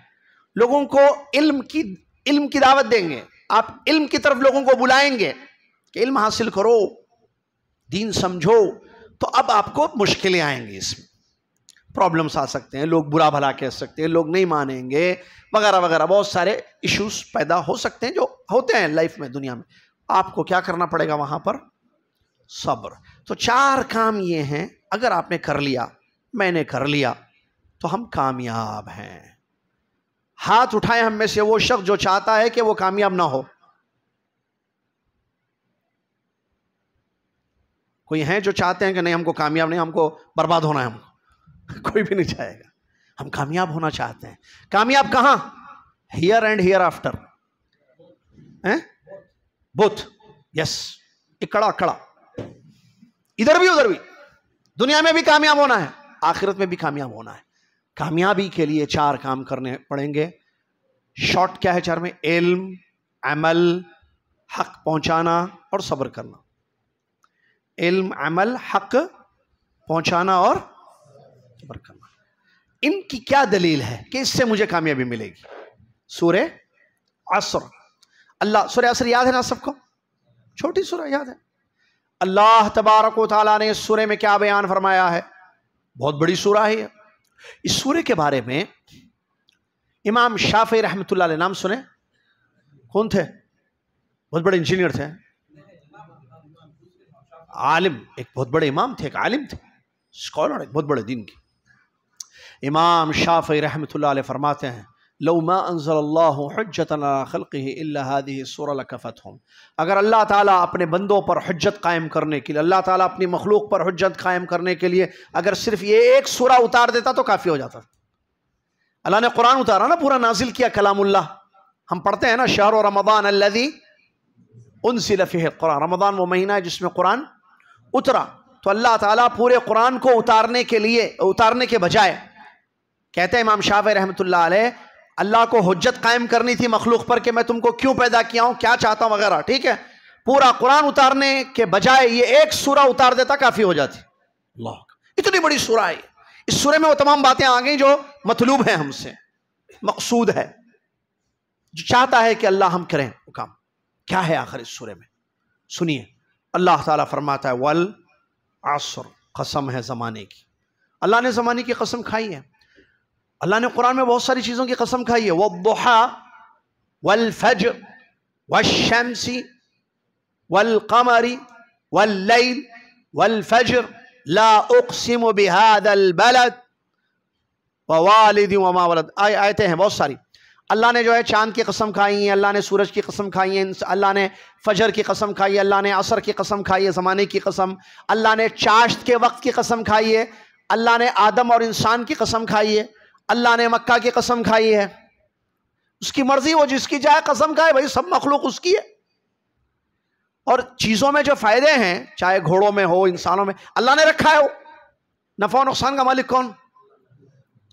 لوگوں کو علم کی دعوت دیں گے, آپ علم کی طرف لوگوں کو بلائیں گے کہ علم حاصل کرو, دین سمجھو, تو اب آپ کو مشکلیں آئیں گی, اس میں پرابلمس آ سکتے ہیں, لوگ برا بھلا کہہ سکتے ہیں, لوگ نہیں مانیں گے وغیرہ وغیرہ, بہت سارے ایشوز پیدا ہو سکتے ہیں جو ہوتے ہیں لائف میں, دنیا میں. آپ کو کیا کرنا پڑے گا وہاں پر؟ صبر. تو 4 کام یہ ہیں, اگر آپ نے کر لیا, میں نے کر لیا, تو ہم کامیاب ہیں. ہاتھ اٹھائیں ہم میں سے وہ شخص جو چاہتا ہے کہ وہ کامیاب نہ ہو. کوئی ہیں جو چاہتے ہیں کہ نہیں ہم کو کامیاب نہیں, ہم کو برباد ہونا ہے؟ ہم کوئی بھی نہیں چاہے گا, ہم کامیاب ہونا چاہتے ہیں. کامیاب کہاں؟ Here and here after. Both. Yes, اکڑا کڑا, ادھر بھی ادھر بھی. دنیا میں بھی کامیاب ہونا ہے, آخرت میں بھی کامیاب ہونا ہے. کامیابی کے لیے 4 کام کرنے پڑیں گے. شارٹ کیا ہے 4 میں؟ علم, عمل, حق پہنچانا اور صبر کرنا. علم, عمل, حق پہنچانا اور صبر کرنا. ان کی کیا دلیل ہے کہ اس سے مجھے کامیابی ملے گی؟ سورہ عصر. اللہ, سورہ عصر یاد ہے نا سب کو؟ چھوٹی سورہ یاد ہے. اللہ تبارک و تعالیٰ نے اس سورہ میں کیا بیان فرمایا ہے؟ بہت بڑی سورہ ہے. اس سورہ کے بارے میں امام شافعی رحمۃ اللہ علیہ, نام سنے؟ کون تھے؟ بہت بڑے انجینئر تھے, عالم, ایک بہت بڑے امام تھے, ایک عالم تھے, اسکالر, ایک بہت بڑے دین کی. امام شافعی رحمۃ اللہ علیہ فرماتے ہیں, لو ما انزل اللہ حجۃ علی خلقہ الا هذه السورۃ لکفتہم. اگر اللہ تعالیٰ اپنے بندوں پر حجت قائم کرنے کے لیے, اللہ تعالیٰ اپنی مخلوق پر حجت قائم کرنے کے لیے اگر صرف یہ ایک سورہ اتار دیتا تو کافی ہو جاتا. اللہ نے قرآن اتارا نا, پورا نازل کیا کلام اللہ. ہم پڑھتے ہیں نا, شہر رمضان الذی انزل فیہ القرآن. رمضان وہ مہینہ ہے جس میں قرآن اترا. تو اللہ تعالیٰ پورے قرآن کو اتارنے کے بجائے, کہتے ہیں امام شافعی رحمۃ اللہ علیہ, اللہ کو حجت قائم کرنی تھی مخلوق پر کہ میں تم کو کیوں پیدا کیا ہوں, کیا چاہتا ہوں وغیرہ, ٹھیک ہے, پورا قرآن اتارنے کے بجائے یہ ایک سورہ اتار دیتا, کافی ہو جاتی. اللہ, اتنی بڑی سورہ ہے. اس سورہ میں وہ تمام باتیں آ گئیں جو مطلوب ہیں ہم سے, مقصود ہے, جو چاہتا ہے کہ اللہ ہم کریں وہ کام. کیا ہے آخر اس سورہ میں؟ سنیے. اللہ تعالیٰ فرماتا ہے, والعصر, قسم ہے زمانے کی. اللہ نے زمانے کی قسم کھائی ہے. اللہ نے قرآن میں بہت ساری چیزوں کی قسم کھائی ہے. والضحیٰ والفجر والشمس والقمر واللیل والفجر لا اقسم بهذا البلد ووالد وما ولد. آیتیں ہیں بہت ساری. اللہ نے جو ہے چاند کی قسم کھائی ہے، اللہ نے سورج کی قسم کھائی ہے، اللہ نے فجر کی قسم کھائی ہے، اللہ نے عصر کی قسم کھائی ہے، زمانے کی قسم، اللہ نے چاشت کے وقت کی قسم کھائی ہے، اللہ نے آدم اور انسان کی قسم کھائی ہے، اللہ نے مکہ کی قسم کھائی ہے. اس کی مرضی، وہ جس کی جائے قسم کھائے، بھائی سب مخلوق اس کی ہے. اور چیزوں میں جو فائدے ہیں، چاہے گھوڑوں میں ہو، انسانوں میں، اللہ نے رکھا ہے. وہ نفع و نقصان کا مالک کون؟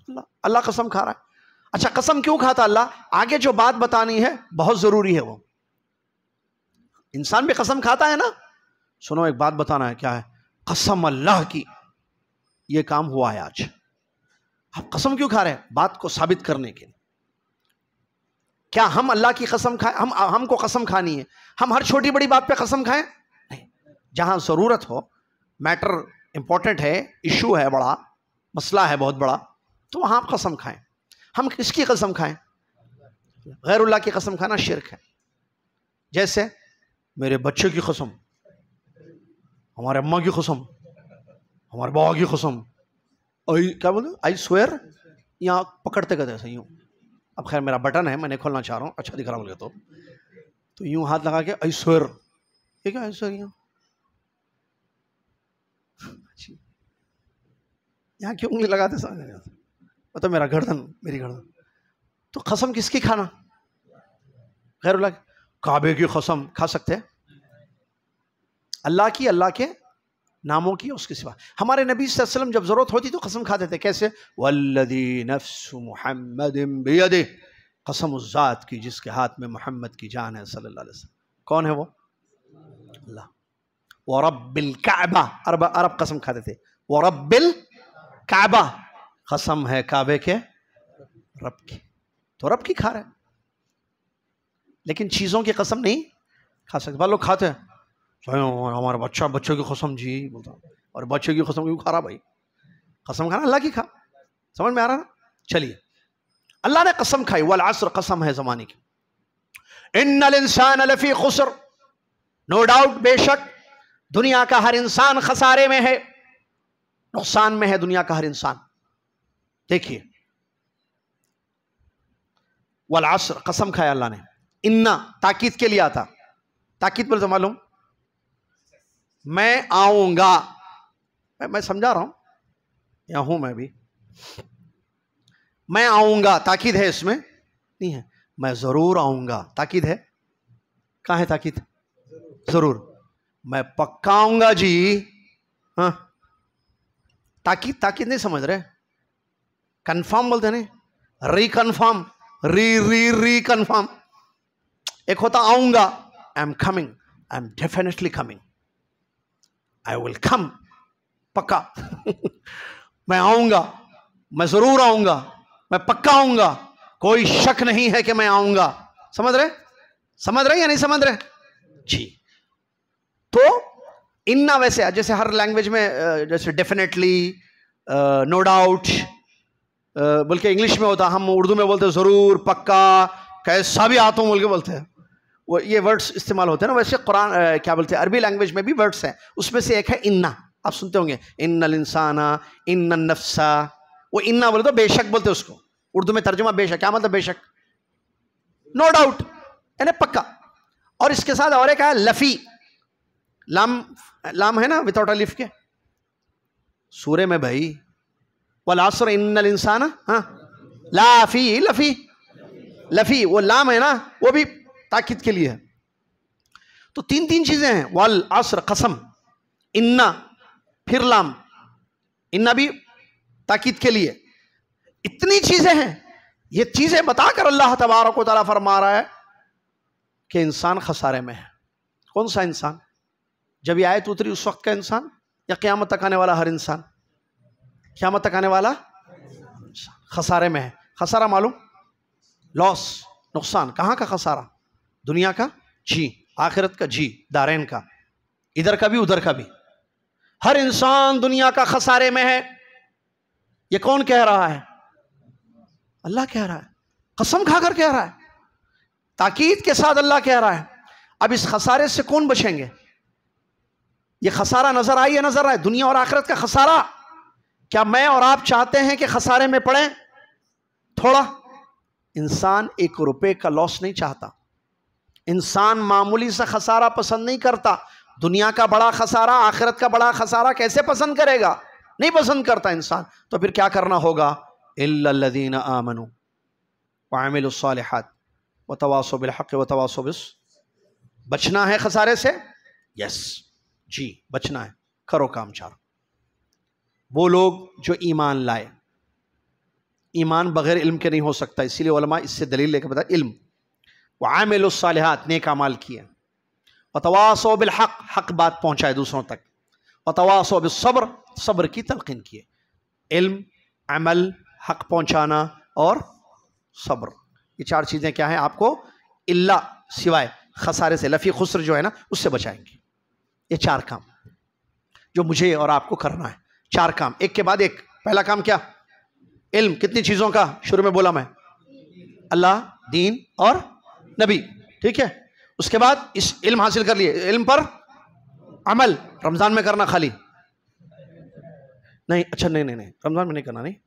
اللہ. اللہ قسم کھا رہا ہے. اچھا قسم کیوں کھاتا اللہ؟ آگے جو بات بتانی ہے بہت ضروری ہے. وہ انسان بھی قسم کھاتا ہے نا. سنو ایک بات بتانا ہے. کیا ہے؟ قسم اللہ کی یہ کام ہوا ہے آج. آپ قسم کیوں کھا رہے ہیں؟ بات کو ثابت کرنے کے لیے. کیا ہم اللہ کی قسم کھائیں؟ ہم کو قسم کھانی ہے، ہم ہر چھوٹی بڑی بات پہ قسم کھائیں؟ نہیں. جہاں ضرورت ہو، میٹر امپورٹنٹ ہے، ایشو ہے، بڑا مسئلہ ہے بہت بڑا، تو وہاں آپ قسم کھائیں. ہم کس کی قسم کھائیں؟ غیر اللہ کی قسم کھانا شرک ہے. جیسے میرے بچے کی قسم، ہمارے اماں کی قسم، ہمارے بابا کی قسم. کیا بولتے؟ آئی سوئر. یہاں پکڑتے کہتے ایسے یوں. اب خیر میرا بٹن ہے، میں نہیں کھولنا چاہ رہا ہوں، اچھا دکھ رہا ہوں مجھے تو یوں ہاتھ لگا کے آئی سوئر. یہ کیا آئی سوئر؟ یہاں کیوں انگلی لگاتے سمجھ نہیں آتا. مطلب میرا گردن، میری گردن. تو قسم کس کی کھانا؟ غیر اللہ کی. کعبے کی قسم کھا سکتے ہیں؟ اللہ کی، اللہ کے ناموں کی، اس کے سوا. ہمارے نبی صلی اللہ علیہ وسلم جب ضرورت ہوتی تو قسم کھاتے تھے. کیسے؟ والذی نفس محمد بیدہ، قسم اس ذات کی جس کے ہاتھ میں محمد کی جان ہے صلی اللہ علیہ وسلم. کون ہے وہ؟ اللہ. ورب الکعبہ، عرب قسم کھاتے تھے. ورب الکعبہ، قسم ہے کعبے کے رب کی. تو رب کی کھا رہے ہیں، لیکن چیزوں کی قسم نہیں کھا سکتے. بعض لوگ کھاتے ہیں، ہمارا بچوں کی قسم جی بولتا، اور بچے کی قسم کیوں کھا رہا بھائی؟ قسم کھانا اللہ کی کھا. سمجھ میں آ رہا نا؟ چلیے اللہ نے قسم کھائی. والعصر، قسم ہے زمانے کی. ان الانسان لفی خسر، نو ڈاؤٹ، بے شک دنیا کا ہر انسان خسارے میں ہے، نقصان میں ہے دنیا کا ہر انسان. دیکھیے والعصر، قسم کھایا اللہ نے. انا تاکید کے لیے آتا. تاکید بولتے معلوم، میں آؤں گا. میں سمجھا رہا ہوں، یا ہوں میں بھی. میں آؤں گا تاکید ہے، اس میں نہیں ہے. میں ضرور آؤں گا تاکید ہے. کہاں ہے تاکید؟ ضرور. میں پکا آؤں گا جی. ہاں تاکید نہیں سمجھ رہے؟ کنفرم بولتے نہیں، ری کنفرم، ری کنفرم. ایک ہوتا آؤں گا، I am coming, I am definitely coming, I will come, پکا. میں آؤں گا، میں ضرور آؤں گا، میں پکا آؤں گا، کوئی شک نہیں ہے کہ میں آؤں گا. سمجھ رہے یا نہیں سمجھ رہے جی؟ تو انا ویسے جیسے ہر لینگویج میں جیسے ڈیفینیٹلی، نو ڈاؤٹ بلکہ انگلش میں ہوتا، ہم اردو میں بولتے ضرور، پکا، کیسا بھی آتا ہوں بول کے بولتے ہیں. وہ یہ ورڈز استعمال ہوتے ہیں نا. ویسے قرآن کیا بولتے ہیں، عربی لینگویج میں بھی ورڈز ہیں. اس میں سے ایک ہے انا. آپ سنتے ہوں گے ان الانسان، ان النفس. وہ انا بولے تو بے شک بولتے اس کو. اردو میں ترجمہ بے شک. کیا مطلب بے شک؟ نو ڈاؤٹ، یعنی پکا. اور اس کے ساتھ اور ایک ہے لفی. لام ہے نا وداؤٹ الف کے سورے میں بھائی. والعصر ان الانسان، ہاں لافی، لفی وہ لام ہے نا، وہ بھی تاکید کے لیے ہے. تو تین چیزیں ہیں. والعصر قسم، انا، پھر لام. انا بھی تاکید کے لیے. اتنی چیزیں ہیں. یہ چیزیں بتا کر اللہ تبارک و تعالیٰ فرما رہا ہے کہ انسان خسارے میں ہے. کون سا انسان؟ جب یہ آیت اتری اس وقت کا انسان، یا قیامت تک آنے والا ہر انسان؟ قیامت تک آنے والا خسارے میں ہے. خسارہ معلوم؟ لاس، نقصان. کہاں کا خسارہ؟ دنیا کا جی، آخرت کا جی، دارین کا، ادھر کا بھی ادھر کا بھی. ہر انسان دنیا کا خسارے میں ہے. یہ کون کہہ رہا ہے؟ اللہ کہہ رہا ہے. قسم کھا کر کہہ رہا ہے. تاکید کے ساتھ اللہ کہہ رہا ہے. اب اس خسارے سے کون بچیں گے؟ یہ خسارہ نظر آئی ہے، نظر آئے دنیا اور آخرت کا خسارہ؟ کیا میں اور آپ چاہتے ہیں کہ خسارے میں پڑیں؟ تھوڑا انسان 1 روپے کا لاس نہیں چاہتا، انسان معمولی سا خسارہ پسند نہیں کرتا، دنیا کا بڑا خسارہ، آخرت کا بڑا خسارہ کیسے پسند کرے گا؟ نہیں پسند کرتا انسان۔ تو پھر کیا کرنا ہوگا؟ الا الذین آمنوا وعملوا الصالحات وتواصوا بالحق وتواصوا بچنا ہے خسارے سے؟ یس جی بچنا ہے، کرو کام چار۔ وہ لوگ جو ایمان لائے، ایمان بغیر علم کے نہیں ہو سکتا، اسی لیے علماء اس سے دلیل لے کے بتایا علم، وعملوا الصالحات نیک اعمال کیے، وتواصوا بالحق حق بات پہنچائے دوسروں تک، وتواصوا بالصبر صبر کی تلقین کیے۔ علم، عمل، حق پہنچانا اور صبر، یہ 4 چیزیں کیا ہیں؟ آپ کو اللہ سوائے خسارے سے، لفی خسر جو ہے نا اس سے بچائیں گے۔ یہ 4 کام جو مجھے اور آپ کو کرنا ہے، 4 کام ایک کے بعد ایک۔ پہلا کام کیا؟ علم، کتنی چیزوں کا شروع میں بولا میں؟ اللہ، دین اور نبی، ٹھیک ہے۔ اس کے بعد اس علم حاصل کر لیے، علم پر عمل، رمضان میں کرنا خالی نہیں، اچھا نہیں رمضان میں نہیں کرنا، نہیں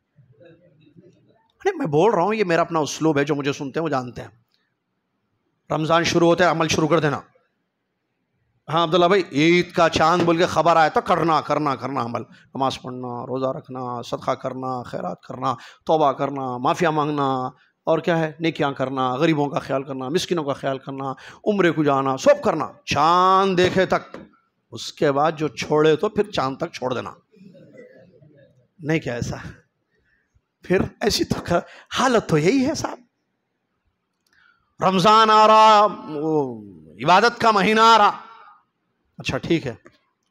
میں بول رہا ہوں، یہ میرا اپنا اسلوب ہے، جو مجھے سنتے ہیں وہ جانتے ہیں۔ رمضان شروع ہوتا ہے عمل شروع کر دینا، ہاں عبداللہ بھائی عید کا چاند بول کے خبر آئے تو کرنا عمل، نماز پڑھنا، روزہ رکھنا، صدقہ کرنا، خیرات کرنا، توبہ کرنا، معافیا مانگنا، اور کیا ہے نیکیاں کرنا، غریبوں کا خیال کرنا، مسکینوں کا خیال کرنا، عمرے کو جانا، سب کرنا چاند دیکھے تک۔ اس کے بعد جو چھوڑے تو پھر چاند تک چھوڑ دینا، نہیں کیا ایسا؟ پھر ایسی تو حالت تو یہی ہے صاحب۔ رمضان آ رہا، عبادت کا مہینہ آ رہا، اچھا ٹھیک ہے۔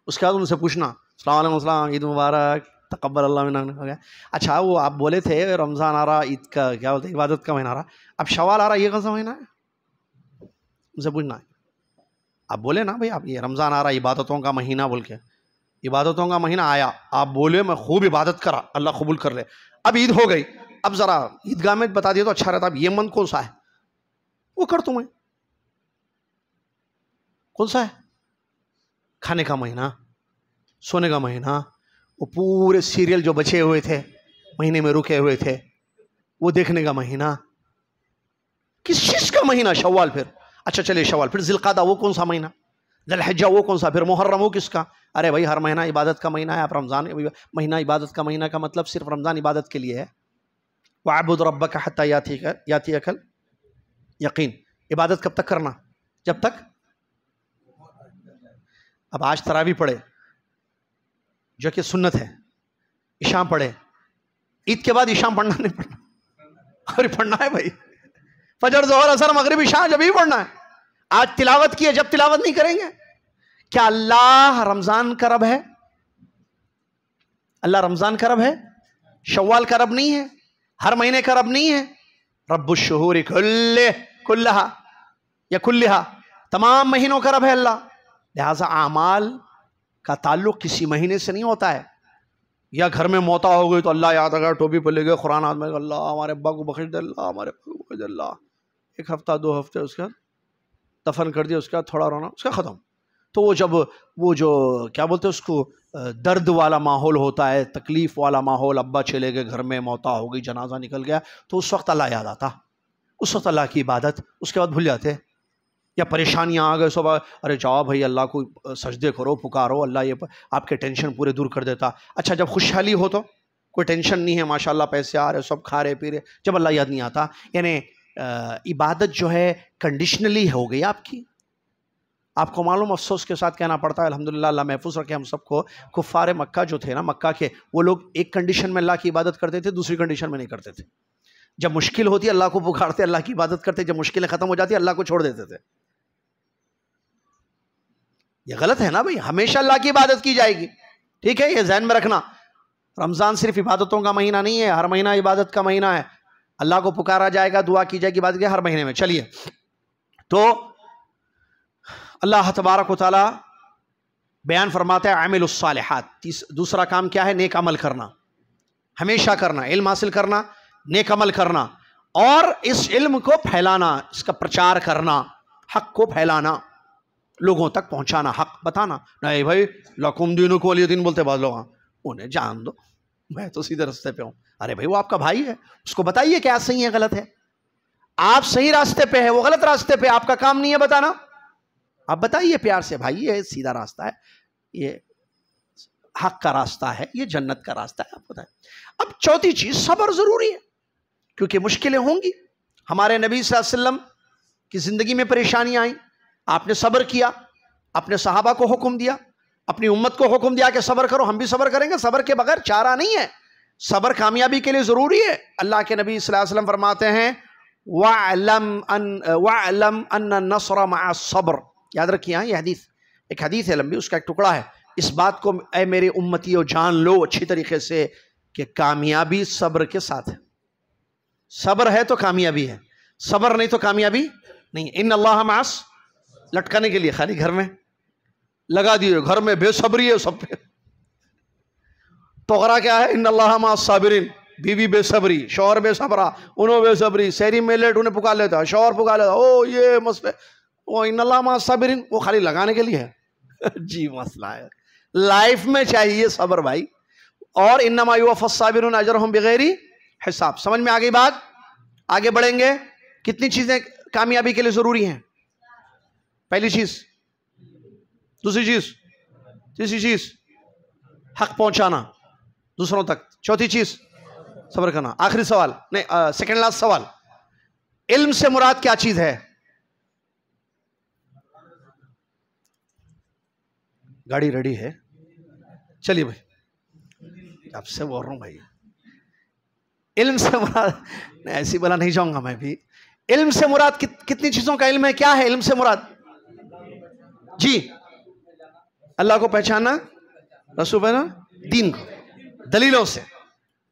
اس کے بعد ان سے پوچھنا السلام علیکم، السلام، عید مبارک، تقبل اللہ منا، ہو گیا۔ اچھا وہ آپ بولے تھے رمضان آ رہا، عید کا کیا بولتے ہیں، عبادت کا مہینہ آ رہا، اب شوال آ رہا، یہ کون سا مہینہ ہے؟ ان سے پوچھنا ہے۔ آپ بولے نا بھائی آپ یہ رمضان آ رہا عبادتوں کا مہینہ بول کے، عبادتوں کا مہینہ آیا، آپ بولے میں خوب عبادت کرا، اللہ قبول کر لے، اب عید ہو گئی، اب ذرا عیدگاہ میں بتا دیا تو اچھا رہتا، اب یہ من کون سا ہے وہ کر تمہیں، کون سا ہے؟ کھانے کا مہینہ، سونے کا مہینہ، وہ پورے سیریل جو بچے ہوئے تھے مہینے میں رکے ہوئے تھے وہ دیکھنے کا مہینہ، کس چیز کا مہینہ؟ شوال۔ پھر اچھا چلیے شوال، پھر ذی القعدہ وہ کون سا مہینہ؟ ذی الحجہ وہ کون سا؟ پھر محرم وہ کس کا؟ ارے بھائی ہر مہینہ عبادت کا مہینہ ہے، آپ رمضان مہینہ عبادت کا مہینہ کا مطلب صرف رمضان عبادت کے لیے ہے۔ وَاعْبُدْ رَبَّكَ حَتَّى يَأْتِيَكَ الْيَقِينُ، عبادت کب تک کرنا؟ جب تک۔ اب آج تراویح پڑھے جو کہ سنت ہے، عشاء پڑھے، عید کے بعد عشاء پڑھنا نہیں پڑھنا؟ اور پڑھنا ہے بھائی، فجر ظہر عصر مغرب عشاء جب ہی پڑھنا ہے۔ آج تلاوت کی ہے، جب تلاوت نہیں کریں گے؟ کیا اللہ رمضان کا رب ہے؟ اللہ رمضان کا رب ہے؟ شوال کا رب نہیں ہے؟ ہر مہینے کا رب نہیں ہے؟ رب الشہور کلہا یا کلہا، تمام مہینوں کا رب ہے اللہ۔ لہٰذا اعمال کا تعلق کسی مہینے سے نہیں ہوتا ہے۔ یا گھر میں موتا ہو گئی تو اللہ یاد آ گیا، ٹوپی پہ لے گئے، قرآن ہاتھ میں، اللہ ہمارے ابا کو بخش دے، اللہ ہمارے ابا کو بخش دے، اللہ 1 ہفتہ 2 ہفتے اس کا دفن کر دیا، اس کا تھوڑا رونا، اس کا ختم۔ تو وہ جب وہ جو کیا بولتے ہیں اس کو، درد والا ماحول ہوتا ہے، تکلیف والا ماحول، ابا چلے گئے گھر میں، موتا ہو گئی، جنازہ نکل گیا، تو اس وقت اللہ یاد آتا، اس وقت اللہ کی عبادت، اس کے بعد بھول جاتے۔ یا پریشانیاں آ گئے صبح، ارے جاؤ بھائی اللہ کو سجدے کرو، پکارو، اللہ یہ آپ کے ٹینشن پورے دور کر دیتا۔ اچھا جب خوشحالی ہو تو کوئی ٹینشن نہیں ہے، ماشاءاللہ پیسے آ رہے، سب کھا رہے پی رہے، جب اللہ یاد نہیں آتا، یعنی عبادت جو ہے کنڈیشنلی ہو گئی آپ کی۔ آپ کو معلوم، افسوس کے ساتھ کہنا پڑتا ہے، الحمدللہ اللہ محفوظ رکھے ہم سب کو، کفار مکہ جو تھے نا، مکہ کے وہ لوگ ایک کنڈیشن میں اللہ کی عبادت کرتے تھے، دوسری کنڈیشن میں نہیں کرتے تھے۔ جب مشکل ہوتی اللہ کو پکارتے، اللہ کی عبادت کرتے، جب مشکلیں ختم ہو جاتی اللہ کو چھوڑ دیتے تھے۔ یہ غلط ہے نا بھائی، ہمیشہ اللہ کی عبادت کی جائے گی، ٹھیک ہے؟ یہ ذہن میں رکھنا، رمضان صرف عبادتوں کا مہینہ نہیں ہے، ہر مہینہ عبادت کا مہینہ ہے، اللہ کو پکارا جائے گا، دعا کی جائے گی، عبادت کی ہر مہینے میں۔ چلیے تو اللہ تبارک و تعالی بیان فرماتا ہے عامل الصالحات، دوسرا کام کیا ہے؟ نیک عمل کرنا، ہمیشہ کرنا، علم حاصل کرنا، نیک عمل کرنا، اور اس علم کو پھیلانا، اس کا پرچار کرنا، حق کو پھیلانا۔ لوگوں تک پہنچانا، حق بتانا. نہیں بھائی لکم دینکم ولی دین بولتے بعض لوگ، انہیں جان دو، میں تو سیدھے راستے پہ ہوں. ارے بھائی وہ آپ کا بھائی ہے، اس کو بتائیے کیا صحیح ہے غلط ہے. آپ صحیح راستے پہ ہے، وہ غلط راستے پہ، آپ کا کام نہیں ہے بتانا. آپ بتائیے پیار سے، بھائی یہ سیدھا راستہ ہے، یہ حق کا راستہ ہے، یہ جنت کا راستہ ہے، آپ بتائیں. اب چوتھی چیز صبر ضروری ہے، کیونکہ مشکلیں ہوں گی. ہمارے نبی صلی اللہ علیہ وسلم کی زندگی میں پریشانیاں آئیں، آپ نے صبر کیا، اپنے صحابہ کو حکم دیا، اپنی امت کو حکم دیا کہ صبر کرو. ہم بھی صبر کریں گے، صبر کے بغیر چارہ نہیں ہے. صبر کامیابی کے لیے ضروری ہے. اللہ کے نبی صلی اللہ علیہ وسلم فرماتے ہیں وَاعْلَمْ أَنَّ النَّصْرَ مَعَ الصَّبْرِ. یاد رکھیے، یہ حدیث ایک حدیث ہے لمبی، اس کا ایک ٹکڑا ہے. اس بات کو اے میرے امتیوں جان لو اچھی طریقے سے کہ کامیابی صبر کے ساتھ ہے. صبر ہے تو کامیابی ہے، صبر نہیں تو کامیابی نہیں. ان اللہ مع، لٹکانے کے لیے خالی گھر میں لگا دیے، گھر میں بے صبری ہے سب پہ. توغرا کیا ہے؟ ان اللہ مع الصابرین. بیوی بے صبری، شوہر بے صبرا، انہوں بے صبری، سیری میں لیٹ انہیں پکار لیتا، شوہر پکار لیتا، او یہ مسئلہ، وہ ان اللہ مع الصابرین وہ خالی لگانے کے لیے ہے. جی مسئلہ ہے، لائف میں چاہیے صبر بھائی. اور انما یوفی الصابرون اجرہم بغیر حساب. سمجھ میں آگئی بات؟ آگے بڑھیں گے. کتنی چیزیں کامیابی کے لیے ضروری ہیں؟ پہلی چیز، دوسری چیز، تیسری چیز حق پہنچانا دوسروں تک، چوتھی چیز صبر کرنا. آخری سوال، نہیں سیکنڈ لاسٹ سوال، علم سے مراد کیا چیز ہے؟ گاڑی ریڈی ہے؟ چلیے بھائی، آپ سے بول رہا ہوں بھائی، علم سے مراد ایسی بلا نہیں جاؤں گا میں بھی. علم سے مراد کتنی چیزوں کا علم ہے؟ کیا ہے علم سے مراد؟ جی، اللہ کو پہچانا، رسول پہچانا، دین کو دلیلوں سے.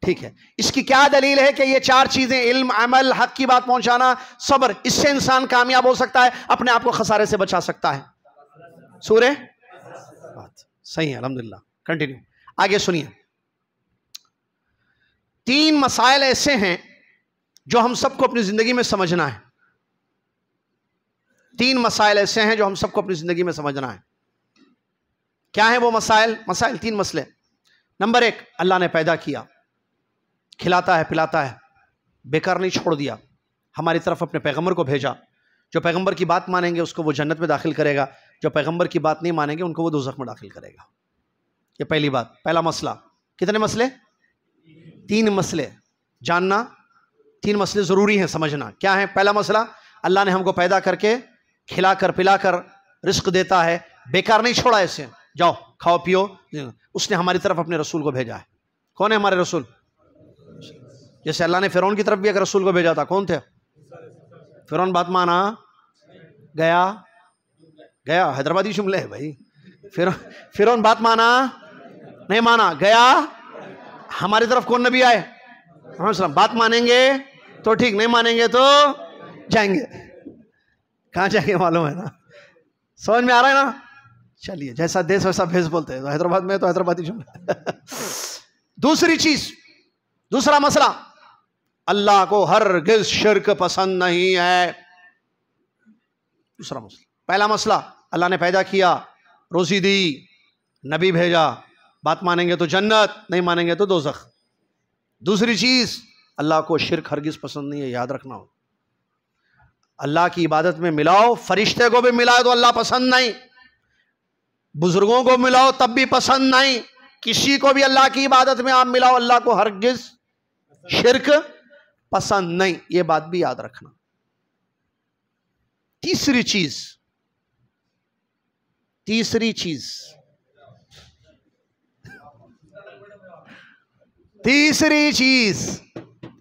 ٹھیک ہے، اس کی کیا دلیل ہے کہ یہ چار چیزیں، علم، عمل، حق کی بات پہنچانا، صبر، اس سے انسان کامیاب ہو سکتا ہے، اپنے آپ کو خسارے سے بچا سکتا ہے؟ سورہ بات صحیح ہے، الحمدللہ. کنٹینیو آگے سنیے. تین مسائل ایسے ہیں جو ہم سب کو اپنی زندگی میں سمجھنا ہے. تین مسائل ایسے ہیں جو ہم سب کو اپنی زندگی میں سمجھنا ہے. کیا ہیں وہ مسائل؟ تین مسئلے. نمبر ایک، اللہ نے پیدا کیا، کھلاتا ہے، پلاتا ہے، بیکار نہیں چھوڑ دیا. ہماری طرف اپنے پیغمبر کو بھیجا. جو پیغمبر کی بات مانیں گے اس کو وہ جنت میں داخل کرے گا، جو پیغمبر کی بات نہیں مانیں گے ان کو وہ دوزخ میں داخل کرے گا. یہ پہلی بات، پہلا مسئلہ. کتنے مسئلے؟ تین مسئلے جاننا. تین مسئلے ضروری ہیں سمجھنا. کیا ہے؟ پہلا مسئلہ، اللہ نے ہم کو پیدا کر کے کھلا کر پلا کر رزق دیتا ہے، بیکار نہیں چھوڑا اسے، جاؤ کھاؤ پیو. اس نے ہماری طرف اپنے رسول کو بھیجا ہے. کون ہے ہمارے رسول؟ جیسے اللہ نے فرعون کی طرف بھی ایک رسول کو بھیجا تھا. کون تھے؟ فرعون بات مانا، گیا. حیدرآبادی جملے ہے بھائی. فرعون بات مانا، نہیں مانا، گیا. ہماری طرف کون نبی آئے؟ بات مانیں گے تو ٹھیک، نہیں مانیں گے تو جائیں گے. کہاں جائیں گے معلوم ہے نا؟ سمجھ میں آ رہا ہے نا؟ چلیے، جیسا دیس ویسا بھیس بولتے ہیں. حیدرآباد میں تو حیدرآبادی جملہ. دوسری چیز، دوسرا مسئلہ، اللہ کو ہرگز شرک پسند نہیں ہے. دوسرا مسئلہ. پہلا مسئلہ، اللہ نے پیدا کیا، روزی دی، نبی بھیجا، بات مانیں گے تو جنت، نہیں مانیں گے تو دوزخ. دوسری چیز، اللہ کو شرک ہرگز پسند نہیں ہے. یاد رکھنا ہو، اللہ کی عبادت میں ملاؤ، فرشتے کو بھی ملاؤ تو اللہ پسند نہیں، بزرگوں کو ملاؤ تب بھی پسند نہیں، کسی کو بھی اللہ کی عبادت میں آپ ملاؤ، اللہ کو ہرگز شرک پسند نہیں. یہ بات بھی یاد رکھنا. تیسری چیز،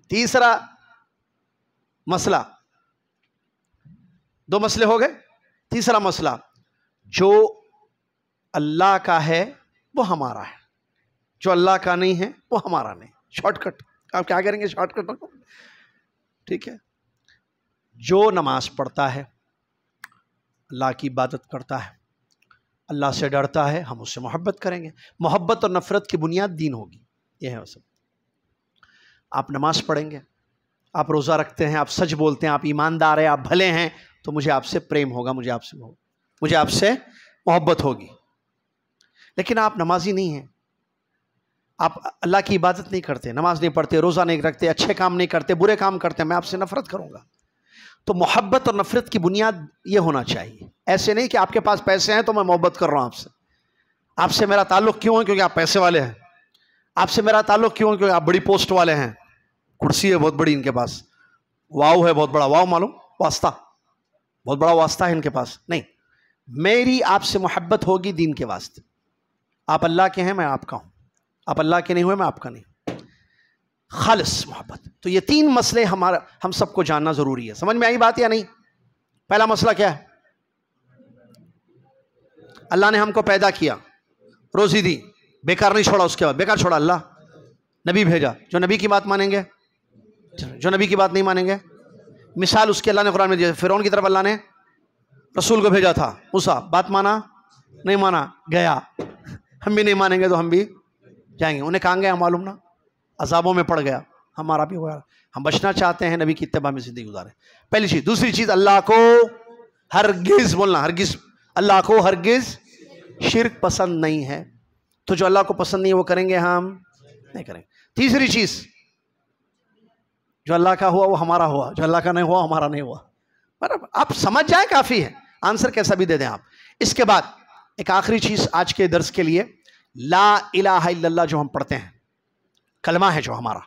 تیسرا مسئلہ. دو مسئلے ہو گئے. تیسرا مسئلہ، جو اللہ کا ہے وہ ہمارا ہے، جو اللہ کا نہیں ہے وہ ہمارا نہیں. Shortcut. آپ کیا کریں گے؟ Shortcut. ٹھیک ہے. جو نماز پڑھتا ہے، اللہ کی عبادت کرتا ہے، اللہ سے ڈرتا ہے، ہم اس سے محبت کریں گے. محبت اور نفرت کی بنیاد دین ہوگی. یہ ہے سب. آپ نماز پڑھیں گے، آپ روزہ رکھتے ہیں، آپ سچ بولتے ہیں، آپ ایماندار ہیں، آپ بھلے ہیں، تو مجھے آپ سے پریم ہوگا، مجھے آپ سے محبت. مجھے آپ سے محبت ہوگی. لیکن آپ نمازی نہیں ہیں, آپ اللہ کی عبادت نہیں کرتے, نماز نہیں پڑھتے, روزہ نہیں رکھتے, اچھے کام نہیں کرتے, برے کام کرتے, میں آپ سے نفرت کروں گا. تو محبت اور نفرت کی بنیاد یہ ہونا چاہیے. ایسے نہیں کہ آپ کے پاس پیسے ہیں تو میں محبت کر رہا ہوں آپ سے. آپ سے میرا تعلق کیوں ہے؟ کیونکہ آپ پیسے والے ہیں. آپ سے میرا تعلق کیوں ہے؟ کیونکہ آپ بڑی پوسٹ والے ہیں, کرسی ہے بہت بڑی ان کے پاس, واؤ ہے بہت بڑا, واؤ معلوم, واسطہ, بہت بڑا واسطہ ہے ان کے پاس. نہیں, میری آپ سے محبت ہوگی دین کے واسطے. آپ اللہ کے ہیں, میں آپ کا ہوں. آپ اللہ کے نہیں ہوئے, میں آپ کا نہیں. خالص محبت. تو یہ تین مسئلے ہم سب کو جاننا ضروری ہے. سمجھ میں آئی بات یا نہیں؟ پہلا مسئلہ کیا ہے؟ اللہ نے ہم کو پیدا کیا, روزی دی, بیکار نہیں چھوڑا. اس کے بعد بیکار چھوڑا, اللہ نبی بھیجا. جو نبی کی بات مانیں گے, جو نبی کی بات نہیں مانیں گے. مثال اس کے اللہ نے قرآن میں دی. فرعون کی طرف اللہ نے رسول کو بھیجا تھا, موسیٰ, بات مانا نہیں مانا, گیا. ہم بھی نہیں مانیں گے تو ہم بھی جائیں گے. انہیں کہاں گیا معلوم نا, عذابوں میں پڑ گیا. ہمارا بھی ہوا. ہم بچنا چاہتے ہیں, نبی کی اتباع میں زندگی گزارے. پہلی چیز. دوسری چیز, اللہ کو ہرگز, بولنا ہرگز, اللہ کو ہرگز شرک پسند نہیں ہے. تو جو اللہ کو پسند نہیں وہ کریں گے, ہم نہیں کریں گے. تیسری چیز, جو اللہ کا ہوا وہ ہمارا ہوا, جو اللہ کا نہیں ہوا ہمارا نہیں ہوا. آپ سمجھ جائیں کافی ہے, آنسر کیسا بھی دے دیں آپ. اس کے بعد ایک آخری چیز آج کے درس کے لیے, لا الہ الا اللہ جو ہم پڑھتے ہیں, کلمہ ہے جو ہمارا,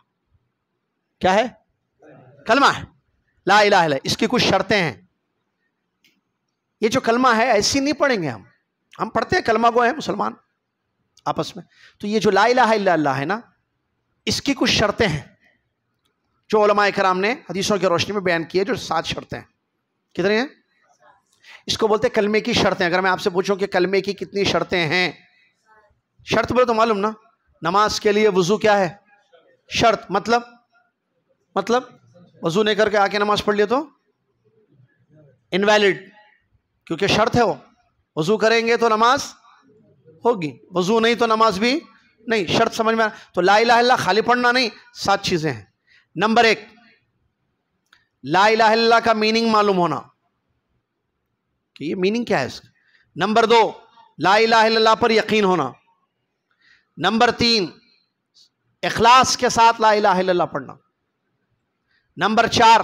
کیا ہے؟ کلمہ ہے. لا الہ الا, اس کی کچھ شرطیں ہیں. یہ جو کلمہ ہے ایسی نہیں پڑھیں گے ہم پڑھتے ہیں کلمہ گو ہیں مسلمان آپس میں. تو یہ جو لا الہ الا اللہ ہے نا, اس کی کچھ شرطیں ہیں جو علماء کرام نے حدیثوں کی روشنی میں بیان کی ہے. جو 7 شرطیں ہیں. کتنے ہیں؟ اس کو بولتے ہیں کلمے کی شرطیں. اگر میں آپ سے پوچھوں کہ کلمے کی کتنی شرطیں ہیں, شرط بولے تو معلوم نا. نماز کے لیے وضو کیا ہے؟ شرط. مطلب وضو نہیں کر کے آ کے نماز پڑھ لیے تو انویلڈ, کیونکہ شرط ہے وہ. وضو کریں گے تو نماز ہوگی, وضو نہیں تو نماز بھی نہیں. شرط سمجھ میں. تو لا الہ الا اللہ خالی پڑھنا نہیں, 7 چیزیں ہیں. نمبر 1, لا الہ الا اللہ کا میننگ معلوم ہونا کہ یہ میننگ کیا ہے اس کا. نمبر 2, لا الہ الا اللہ پر یقین ہونا. نمبر 3, اخلاص کے ساتھ لا الہ الا اللہ پڑھنا. نمبر 4,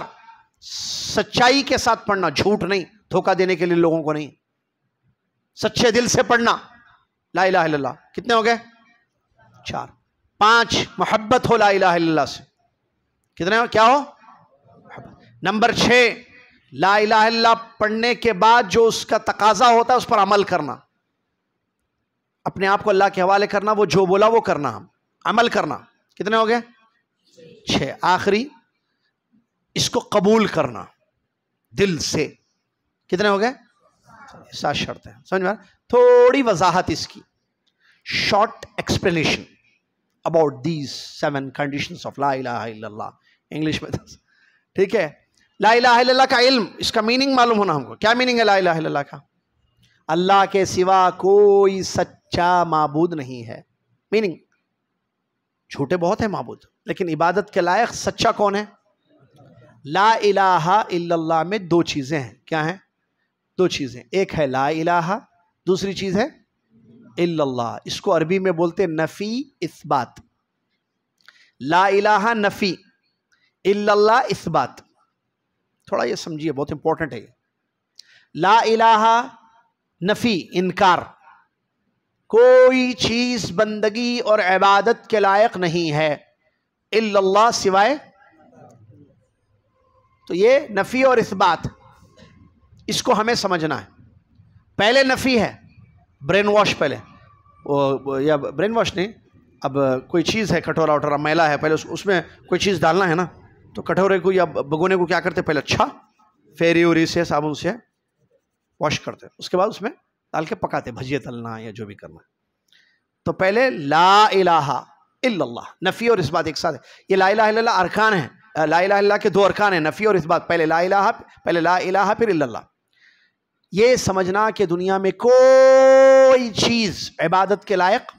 سچائی کے ساتھ پڑھنا, جھوٹ نہیں, دھوکہ دینے کے لیے لوگوں کو نہیں, سچے دل سے پڑھنا لا الہ الا اللہ. کتنے ہو گئے؟ 4. 5, محبت ہو لا الہ الا اللہ سے. کتنے ہو؟ کیا ہو؟ نمبر 6, لا الہ الا اللہ پڑھنے کے بعد جو اس کا تقاضا ہوتا ہے اس پر عمل کرنا, اپنے آپ کو اللہ کے حوالے کرنا, وہ جو بولا وہ کرنا, ہم عمل کرنا. کتنے ہو گئے؟ 6. آخری, اس کو قبول کرنا دل سے. کتنے ہو گئے؟ 7 شرطیں. سمجھ میں؟ تھوڑی وضاحت اس کی, short explanation about these 7 conditions of لا الہ الا اللہ, انگلش میں. ٹھیک ہے. لا الہ الا اللہ کا علم, اس کا میننگ معلوم ہونا ہم کو. کیا میننگ ہے لا الہ الا اللہ کا؟ اللہ کے سوا کوئی سچا معبود نہیں ہے. میننگ, جھوٹے بہت ہیں معبود, لیکن عبادت کے لائق سچا کون ہے؟ لا الہ الا اللہ میں 2 چیزیں ہیں. کیا ہیں؟ 2 چیزیں. ایک ہے لا الہ, دوسری چیز ہے الا اللہ. اس کو عربی میں بولتے نفی اثبات. لا الہ نفی, الا اللہ اثبات. تھوڑا یہ سمجھیے, بہت امپورٹنٹ ہے یہ. لا الہ نفی, انکار, کوئی چیز بندگی اور عبادت کے لائق نہیں ہے الا اللہ سوائے. تو یہ نفی اور اثبات, اس کو ہمیں سمجھنا ہے. پہلے نفی ہے, برین واش. پہلے یا برین واش نہیں, اب کوئی چیز ہے, کٹورا وٹورا میلا ہے, پہلے اس میں کوئی چیز ڈالنا ہے نا, تو کٹورے کو یا بگونے کو کیا کرتے؟ پہلے اچھا فیری وری سے, صابن سے واش کرتے, اس کے بعد اس میں ڈال کے پکاتے, بھجیے تلنا یا جو بھی کرنا. تو پہلے لا الہ الا اللہ, نفی اور اثبات ایک ساتھ ہے. یہ لا الہ الا اللہ ارکان ہیں. لا الہ الا اللہ کے 2 ارکان ہیں, نفی اور اثبات. پہلے لا الہ پھر الا اللہ. یہ سمجھنا کہ دنیا میں کوئی چیز عبادت کے لائق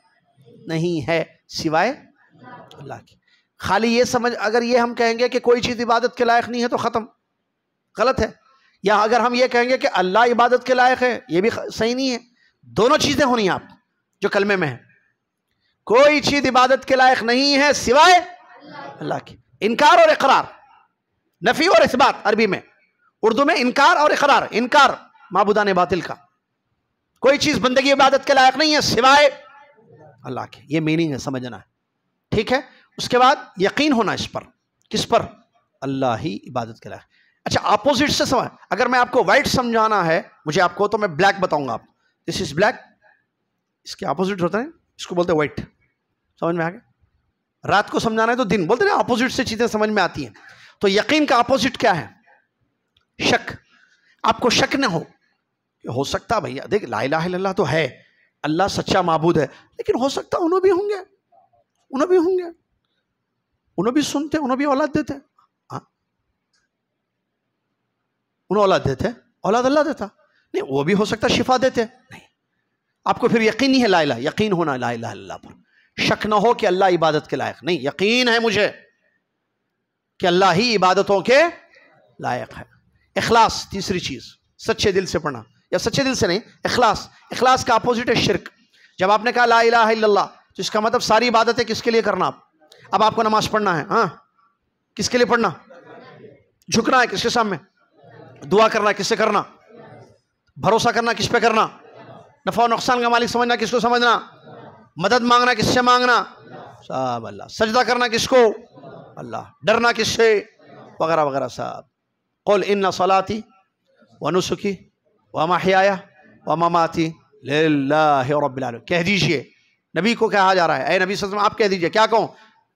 نہیں ہے سوائے اللہ کی. خالی یہ سمجھ, اگر یہ ہم کہیں گے کہ کوئی چیز عبادت کے لائق نہیں ہے تو ختم, غلط ہے. یا اگر ہم یہ کہیں گے کہ اللہ عبادت کے لائق ہے، یہ بھی صحیح نہیں ہے. دونوں چیزیں ہونی ہیں آپ جو کلمے میں ہیں. کوئی چیز عبادت کے لائق نہیں ہے سوائے اللہ کی. انکار اور اقرار، نفی اور اثبات عربی میں، اردو میں انکار اور اقرار. انکار معبودان باطل کا، کوئی چیز بندگی عبادت کے لائق نہیں ہے سوائے اللہ کے. یہ میننگ ہے، سمجھنا ہے. ٹھیک ہے. اس کے بعد یقین ہونا اس پر. کس پر؟ اللہ ہی عبادت کے لائق. اچھا اپوزٹ سے سمجھ، اگر میں آپ کو وائٹ سمجھانا ہے مجھے آپ کو، تو میں بلیک بتاؤں گا. آپ دس از بلیک، اس کے اپوزٹ ہوتا ہے، اس کو بولتے ہیں وائٹ. سمجھ میں آ گیا؟ رات کو سمجھانا ہے تو دن، بولتے ہیں اپوزٹ سے چیزیں سمجھ میں آتی ہیں. تو یقین کا اپوزٹ کیا ہے؟ شک. آپ کو شک نہ ہو سکتا بھیا دیکھ لا الہ الا اللہ تو ہے، اللہ سچا معبود ہے، لیکن ہو سکتا انہوں بھی ہوں گے، انہوں بھی سنتے، انہوں بھی اولاد دیتے. انہوں اولاد دیتے، اولاد اللہ دیتا نہیں، وہ بھی ہو سکتا شفا دیتے. نہیں، آپ کو پھر یقین نہیں ہے لا الہ، یقین ہونا لا الہ الا اللہ پر. شک نہ ہو کہ اللہ عبادت کے لائق نہیں، یقین ہے مجھے کہ اللہ ہی عبادتوں کے لائق ہے. اخلاص تیسری چیز، سچے دل سے پڑھنا، یا سچے دل سے نہیں، اخلاص. اخلاص کا اپوزٹ ہے شرک. جب آپ نے کہا لا الہ الا اللہ تو اس کا مطلب ساری عبادتیں کس کے لیے کرنا. اب آپ کو نماز پڑھنا ہے، ہاں کس کے لیے پڑھنا؟ جھکنا ہے کس کے سامنے؟ دعا کرنا ہے کس سے کرنا؟ بھروسہ کرنا کس پہ کرنا؟ نفع و نقصان کا مالک سمجھنا کس کو سمجھنا؟ مدد مانگنا کس سے مانگنا؟ سب اللہ. سجدہ کرنا کس کو؟ اللہ. ڈرنا کس سے؟ وغیرہ وغیرہ سب. قل ان صلاتی ونسکی ومحیای ومماتی للہ رب العالمین. کہہ دیجئے، نبی کو کہا جا رہا ہے، اے نبی صلی اللہ علیہ وسلم آپ کہہ دیجئے. کیا کہوں؟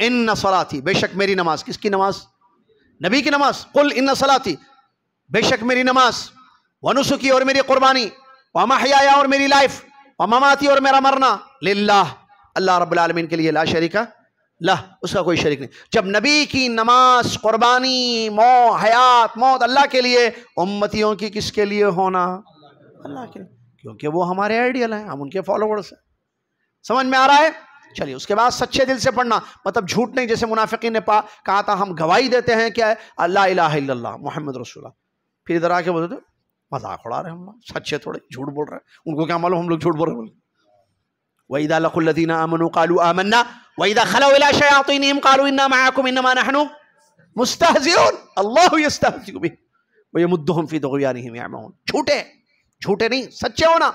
ان صلاتی، بے شک میری نماز. کس کی نماز؟ نبی کی نماز. قل ان صلاتی، بے شک میری نماز، ونسکی اور میری قربانی، ومحیای اور میری لائف، ومماتی اور میرا مرنا، للہ اللہ رب العالمین کے لیے، لا شریک لہ، اس کا کوئی شریک نہیں. جب نبی کی نماز، قربانی، حیات، موت اللہ کے لیے، امتیوں کی کس کے لیے ہونا؟ اللہ کے لیے، کیونکہ وہ ہمارے آئیڈیل ہیں، ہم ان کے فالوورز ہیں. سمجھ میں آ رہا ہے؟ چلیے اس کے بعد سچے دل سے پڑھنا، مطلب جھوٹ نہیں. جیسے منافقین نے کہا تھا ہم گواہی دیتے ہیں کیا ہے لا الہ الا اللہ محمد رسول اللہ، پھر ادھر آ کے بولتے تھے مذاق اڑا رہے ہیں ہم، سچے تھوڑے جھوٹ بول رہے ہیں. ان کو کیا معلوم ہم لوگ جھوٹ بول رہے ہیں. وَإِذَا لَقُوا الَّذِينَ آمَنُوا قَالُوا آمَنَّا وَإِذَا خَلَوْا إِلَىٰ شَيَاطِينِهِمْ قَالُوا إِنَّا مَعَكُمْ إِنَّمَا نَحْنُ مُسْتَهْزِئُونَ اللَّهُ يَسْتَهْزِئُ بِهِمْ وَيَمُدُّهُمْ فِي طُغْيَانِهِمْ يَعْمَهُونَ. جھوٹے نہیں، سچے ہونا،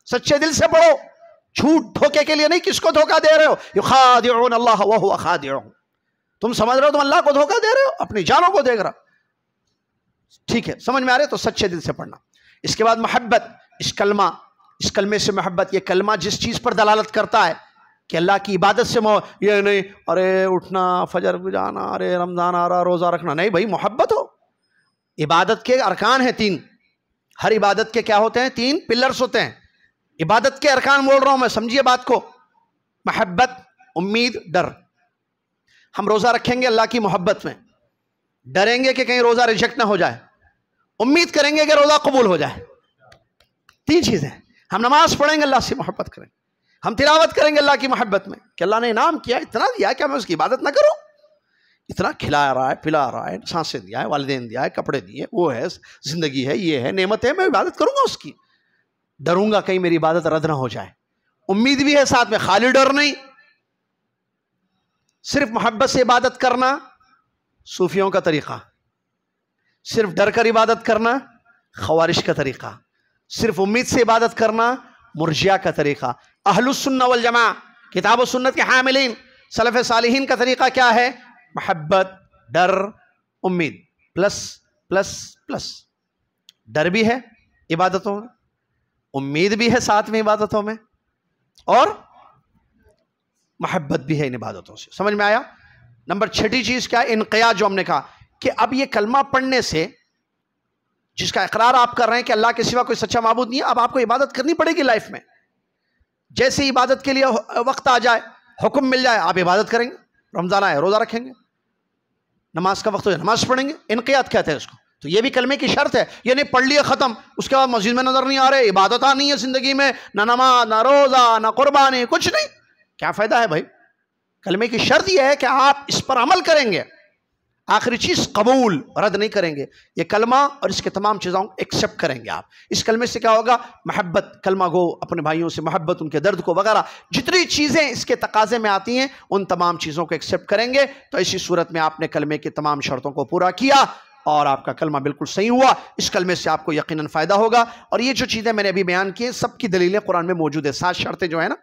سچے دل سے پڑھو. جھوٹ دھوکے کے لیے نہیں. کس کو دھوکہ دے رہے ہو؟ يُخَادِعُونَ اللَّهَ وَهُوَ خَادِعُهُمْ. تم سمجھ رہے ہو تم اللہ کو دھوکہ دے رہے ہو، اپنی جانوں کو دیکھ رہا. ٹھیک ہے، سمجھ میں آ رہے؟ تو سچے دل سے پڑھنا. اس کے بعد محبت. اس کلمے سے محبت. یہ کلمہ جس چیز پر دلالت کرتا ہے کہ اللہ کی عبادت سے یہ نہیں ارے اٹھنا، فجر جانا، ارے رمضان آ رہا، روزہ رکھنا، نہیں بھائی محبت ہو. عبادت کے ارکان ہیں 3. ہر عبادت کے کیا ہوتے ہیں؟ 3 پلرز ہوتے ہیں. عبادت کے ارکان بول رہا ہوں میں، سمجھیے بات کو. محبت، امید، ڈر. ہم روزہ رکھیں گے اللہ کی محبت میں، ڈریں گے کہ کہیں روزہ ریجیکٹ نہ ہو جائے، امید کریں گے کہ روزہ قبول ہو جائے. 3 چیزیں. ہم نماز پڑھیں گے اللہ سے محبت کریں گے، ہم تلاوت کریں گے اللہ کی محبت میں کہ اللہ نے انعام کیا، اتنا دیا کہ میں اس کی عبادت نہ کروں. اتنا کھلا رہا ہے، پلا رہا ہے، سانسیں دیا ہے، والدین دیا ہے، کپڑے دیے، وہ ہے، زندگی ہے، یہ ہے، نعمت ہے، میں عبادت کروں گا اس کی. ڈروں گا کہیں میری عبادت رد نہ ہو جائے. امید بھی ہے ساتھ میں، خالی ڈر نہیں. صرف محبت سے عبادت کرنا صوفیوں کا طریقہ، صرف ڈر کر عبادت کرنا خوارج کا طریقہ، صرف امید سے عبادت کرنا مرجیہ کا طریقہ. اہل السنہ والجماع، کتاب و سنت کے حاملین، سلف صالحین کا طریقہ کیا ہے؟ محبت، ڈر، امید، پلس پلس پلس. ڈر بھی ہے عبادتوں میں، امید بھی ہے ساتھ میں عبادتوں میں، اور محبت بھی ہے ان عبادتوں سے. سمجھ میں آیا؟ نمبر 6 چیز کیا ہے؟ انقیاد. جو ہم نے کہا کہ اب یہ کلمہ پڑھنے سے، جس کا اقرار آپ کر رہے ہیں کہ اللہ کے سوا کوئی سچا معبود نہیں ہے، اب آپ کو عبادت کرنی پڑے گی لائف میں. جیسے عبادت کے لیے وقت آ جائے، حکم مل جائے، آپ عبادت کریں گے. رمضان آئے روزہ رکھیں گے، نماز کا وقت ہو جائے نماز پڑھیں گے. انقیاد کہتے ہیں اس کو. تو یہ بھی کلمے کی شرط ہے. یہ نہیں پڑھ لیے ختم، اس کے بعد مسجد میں نظر نہیں آ رہے، عبادت نہیں ہے زندگی میں، نہ نماز، نہ روزہ، نہ قربانی، کچھ نہیں. کیا فائدہ ہے بھائی؟ کلمے کی شرط یہ ہے کہ آپ اس پر عمل کریں گے. آخری چیز قبول، رد نہیں کریں گے. یہ کلمہ اور اس کے تمام چیزوں ایکسیپٹ کریں گے آپ. اس کلمے سے کیا ہوگا؟ محبت، کلمہ گو اپنے بھائیوں سے محبت، ان کے درد کو وغیرہ جتنی چیزیں اس کے تقاضے میں آتی ہیں ان تمام چیزوں کو ایکسیپٹ کریں گے. تو اسی صورت میں آپ نے کلمے کی تمام شرطوں کو پورا کیا اور آپ کا کلمہ بالکل صحیح ہوا. اس کلمے سے آپ کو یقیناً فائدہ ہوگا. اور یہ جو چیزیں میں نے ابھی بیان کی ہیں سب کی دلیلیں قرآن میں موجود ہیں. 7 شرطیں جو ہیں نا،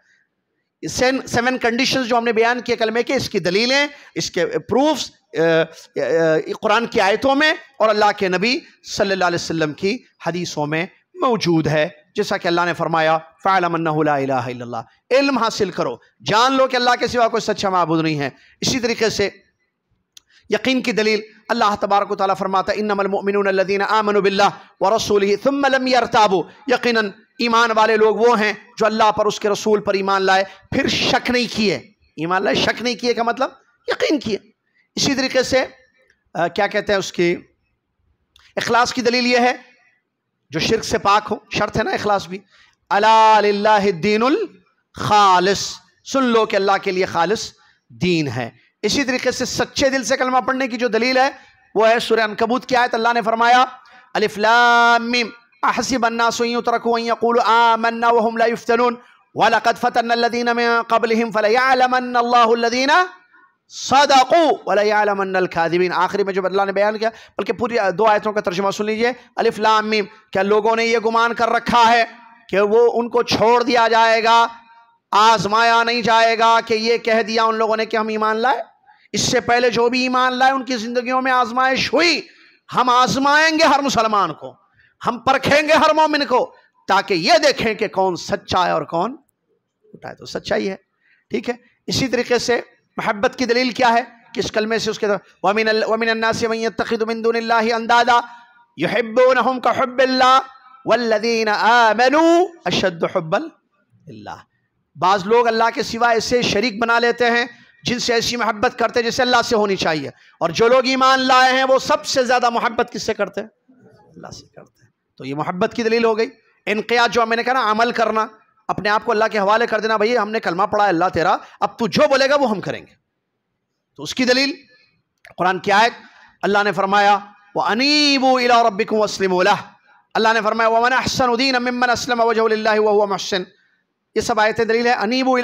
7 کنڈیشنز جو ہم نے بیان کیے کلمے کے، اس کی دلیلیں، اس کے پروفز قرآن کی آیتوں میں اور اللہ کے نبی صلی اللہ علیہ وسلم کی حدیثوں میں موجود ہے. جیسا کہ اللہ نے فرمایا فَاعْلَمْ أَنَّهُ لَا إِلَٰهَ إِلَّا اللَّهُ، علم حاصل کرو، جان لو کہ اللہ کے سوا کوئی سچا معبود نہیں ہے. اسی طریقے سے یقین کی دلیل اللہ تبارک و تعالیٰ فرماتا ہے انما المؤمنون الذین آمنوا باللہ ورسولہ ثم لم یرتابوا، یقیناً ایمان والے لوگ وہ ہیں جو اللہ پر، اس کے رسول پر ایمان لائے پھر شک نہیں کیے. ایمان لائے شک نہیں کیے کا مطلب یقین کیے. اسی طریقے سے کیا کہتے ہیں اس کی اخلاص کی دلیل یہ ہے جو شرک سے پاک ہو، شرط ہے نا اخلاص بھی. الا للہ الدین الخالص، سن لو کہ اللہ کے لیے خالص دین ہے. اسی طریقے سے سچے دل سے کلمہ پڑھنے کی جو دلیل ہے وہ ہے سورہ عنکبوت کی آیت. اللہ نے فرمایا الف لام میم احسب الناس ان يتركوا ان يقولوا آمنا وهم لا يفتنون ولقد فتنا الذين من قبلهم فليعلمن الله الذين صدقوا وليعلمن الكاذبين. آخری میں جو اللہ نے بیان کیا، بلکہ پوری 2 آیتوں کا ترجمہ سن لیجئے. الف لام میم، کیا لوگوں نے یہ گمان کر رکھا ہے کہ وہ ان کو چھوڑ دیا جائے گا، آزمایا نہیں جائے گا کہ یہ کہہ دیا ان لوگوں نے کہ ہم ایمان لائے؟ اس سے پہلے جو بھی ایمان لائے ان کی زندگیوں میں آزمائش ہوئی. ہم آزمائیں گے ہر مسلمان کو، ہم پرکھیں گے ہر مومن کو، تاکہ یہ دیکھیں کہ کون سچا ہے اور کون جھوٹا ہے. تو سچائی ہے، ٹھیک ہے. اسی طریقے سے محبت کی دلیل کیا ہے کہ اس کلمے سے اس کے وَمِنَ النَّاسِ مَن يَتَّخِذُ مِن دُونِ اللَّهِ أَندَادًا يُحِبُّونَهُمْ كَحُبِّ اللَّهِ وَالَّذِينَ آمَنُوا أَشَدُّ حُبًّا لِلَّهِ. بعض لوگ اللہ کے سوا ایسے شریک بنا لیتے ہیں جن سے ایسی محبت کرتے جیسے اللہ سے ہونی چاہیے، اور جو لوگ ایمان لائے ہیں وہ سب سے زیادہ محبت کس سے کرتے ہیں؟ اللہ سے کرتے ہیں. تو یہ محبت کی دلیل ہو گئی. انقیاد جو میں نے کہا نا، عمل کرنا، اپنے آپ کو اللہ کے حوالے کر دینا، بھائی ہم نے کلمہ پڑھا ہے اللہ تیرا، اب تو جو بولے گا وہ ہم کریں گے. تو اس کی دلیل قرآن کی آیت، اللہ نے فرمایا وَأَنِيبُوا إِلَىٰ رَبِّكُمْ وَاسْلِمُوا لَهُ. اللہ نے فرمایا وَمَنْ أَحْسَنُ دِينًا مِمَّنْ أَسْلَمَ وَجْهَهُ لِلَّهِ وَهُوَ مُحْسِنٌ. یہ سب آیتیں دلیل ہے. انیبوا،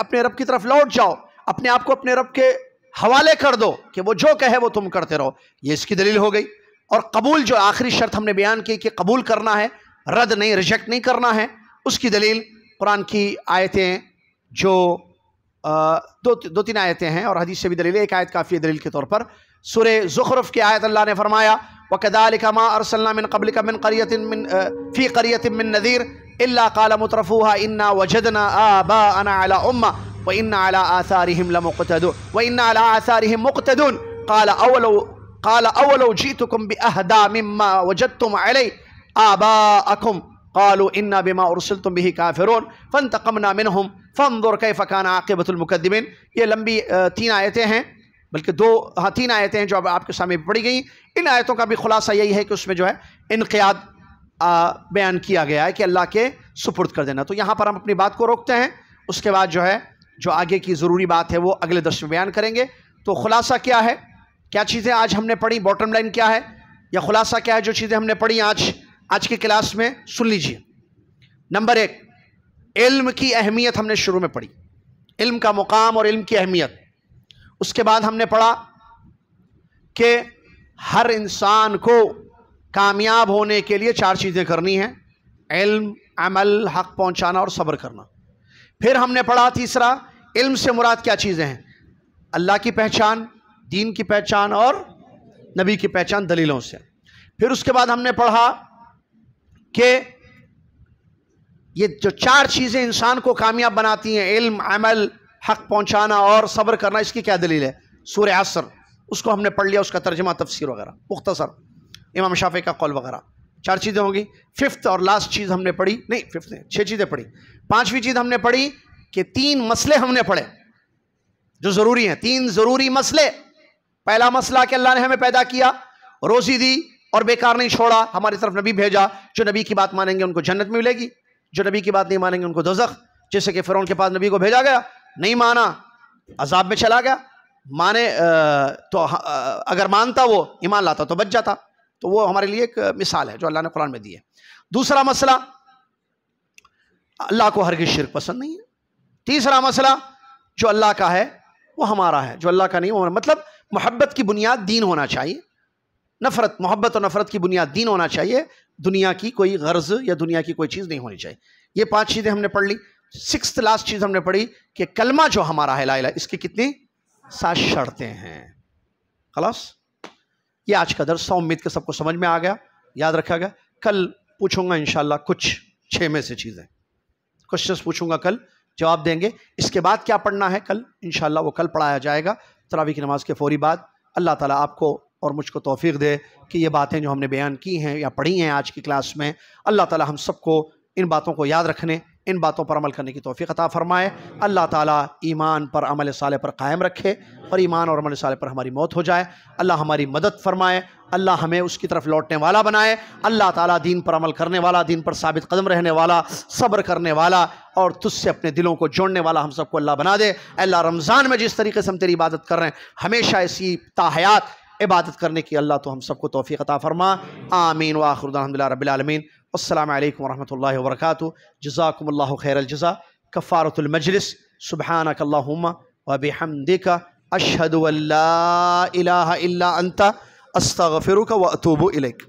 اپنے رب کی طرف لوٹ جاؤ، اپنے آپ کو اپنے رب کے حوالے کر دو کہ وہ جو کہے وہ تم کرتے رہو. یہ اس کی دلیل ہو گئی. اور قبول، جو آخری شرط ہم نے بیان کی کہ قبول کرنا ہے، رد نہیں، ریجیکٹ نہیں کرنا ہے، اس کی دلیل قرآن کی آیتیں جو 2-3 آیتیں ہیں اور حدیث سے بھی دلیل ہے. ایک آیت کافی ہے دلیل کے طور پر. سورہ زخرف کی آیت اللہ نے فرمایا وَكَذَلِكَ مَا أَرْسَلْنَا مِن قَبْلِكَ مِن قَرْيَةٍ فِي قَرْيَةٍ مِّن نَذِيرٍ إِلَّا قَالَ مُتْرَفُوهَا إِنَّا وَجَدْنَا آبَاءَنَا عَلَىٰ أُمَّةٍ وَإِنَّا عَلَىٰ آثَارِهِمْ مُقْتَدُونَ قَالَ أَوَلَوْ جِئْتُكُمْ بِأَهْدَىٰ مِمَّا وَجَدتُّمْ عَلَيْهِ آبَاءَكُمْ قَالُوا إِنَّا بِمَا أُرْسِلْتُمْ بِهِ كَافِرُونَ فَانْتَقَمْنَا مِنْهُمْ فَانظُرْ كَيْفَ كَانَ عَاقِبَةُ الْمُكَذِّبِينَ. یہ لمبی 3 آیتیں ہیں، بلکہ 3 آیتیں ہیں جو اب آپ کے سامنے پڑھی گئی. ان آیتوں کا بھی خلاصہ یہی ہے کہ اس میں جو ہے انقیاد بیان کیا گیا ہے کہ اللہ کے سپرد کر دینا. تو یہاں پر ہم اپنی بات کو روکتے ہیں، اس کے بعد جو ہے جو آگے کی ضروری بات ہے وہ اگلے درس میں بیان کریں گے. تو خلاصہ کیا ہے، کیا چیزیں آج ہم نے پڑھی، باٹم لائن کیا ہے یا خلاصہ کیا ہے جو چیزیں ہم نے پڑھی آج کی کلاس میں، سن لیجئے. نمبر 1، علم کی اہمیت ہم نے شروع میں پڑھی، علم کا مقام اور علم کی اہمیت. اس کے بعد ہم نے پڑھا کہ ہر انسان کو کامیاب ہونے کے لیے 4 چیزیں کرنی ہیں: علم، عمل، حق پہنچانا اور صبر کرنا. پھر ہم نے پڑھا تیسرا، علم سے مراد کیا چیزیں ہیں؟ اللہ کی پہچان، دین کی پہچان اور نبی کی پہچان دلیلوں سے. پھر اس کے بعد ہم نے پڑھا کہ یہ جو 4 چیزیں انسان کو کامیاب بناتی ہیں، علم، عمل، حق پہنچانا اور صبر کرنا، اس کی کیا دلیل ہے؟ سورہ عصر، اس کو ہم نے پڑھ لیا، اس کا ترجمہ، تفسیر وغیرہ مختصر، امام شافعی کا قول وغیرہ. 4 چیزیں ہوں گی. 5th اور لاسٹ چیز ہم نے پڑھی، نہیں 5th نہیں، 6 چیزیں پڑھی. 5ویں چیز ہم نے پڑھی کہ 3 مسئلے ہم نے پڑھے جو ضروری ہیں. 3 ضروری مسئلے. پہلا مسئلہ کہ اللہ نے ہمیں پیدا کیا، روزی دی اور بیکار نہیں چھوڑا، ہماری طرف نبی بھیجا. جو نبی کی بات مانیں گے ان کو جنت میں ملے گی، جو نبی کی بات نہیں مانیں گے ان کو دوزخ. جیسے کہ فرعون کے پاس نبی کو بھیجا گیا، نہیں مانا، عذاب میں چلا گیا. مانے تو اگر مانتا وہ ایمان لاتا تو بچ جاتا. تو وہ ہمارے لیے ایک مثال ہے جو اللہ نے قرآن میں دی ہے. دوسرا مسئلہ، اللہ کو ہرگز شرک پسند نہیں ہے. تیسرا مسئلہ، جو اللہ کا ہے وہ ہمارا ہے، جو اللہ کا نہیں وہ ہمارا. مطلب محبت کی بنیاد دین ہونا چاہیے، محبت اور نفرت کی بنیاد دین ہونا چاہیے، دنیا کی کوئی غرض یا دنیا کی کوئی چیز نہیں ہونی چاہیے. یہ 5 چیزیں ہم نے پڑھ لی. 6th لاسٹ چیز ہم نے پڑھی کہ کلمہ جو ہمارا ہے لا الہ، اس کی کتنی 7 شرطیں ہیں. خلاص یہ آج کا درس تھا. امید کہ سب کو سمجھ میں آ گیا، یاد رکھا گیا. کل پوچھوں گا انشاءاللہ کچھ 6 میں سے چیزیں، کوشچنس پوچھوں گا، کل جواب دیں گے. اس کے بعد کیا پڑھنا ہے کل انشاءاللہ وہ کل پڑھایا جائے گا تراویح کی نماز کے فوری بعد. اللہ تعالیٰ آپ کو اور مجھ کو توفیق دے کہ یہ باتیں جو ہم نے بیان کی ہیں یا پڑھی ہیں آج کی کلاس میں، اللہ تعالیٰ ہم سب کو ان باتوں کو یاد رکھنے، ان باتوں پر عمل کرنے کی توفیق عطا فرمائے. اللہ تعالیٰ ایمان پر عمل صالح پر قائم رکھے اور ایمان اور عمل صالح پر ہماری موت ہو جائے. اللہ ہماری مدد فرمائے، اللہ ہمیں اس کی طرف لوٹنے والا بنائے. اللہ تعالیٰ دین پر عمل کرنے والا، دین پر ثابت قدم رہنے والا، صبر کرنے والا اور تجھ سے اپنے دلوں کو جوڑنے والا ہم سب کو اللہ بنا دے. اللہ رمضان میں جس طریقے سے ہم تیری عبادت کر رہے ہیں ہمیشہ اسی تاحیات عبادت کرنے کی اللہ تو ہم سب کو توفیق عطا فرما. آمین. وآخر دعوانا الحمدللہ رب العالمین. السلام علیکم ورحمۃ اللہ وبرکاتہ. جزاکم اللہ خیر الجزا. کفارۃ المجلس. سبحانک اللہم وبحمدک اشہد ان لا الہ الا انت استغفرک واتوب الیک.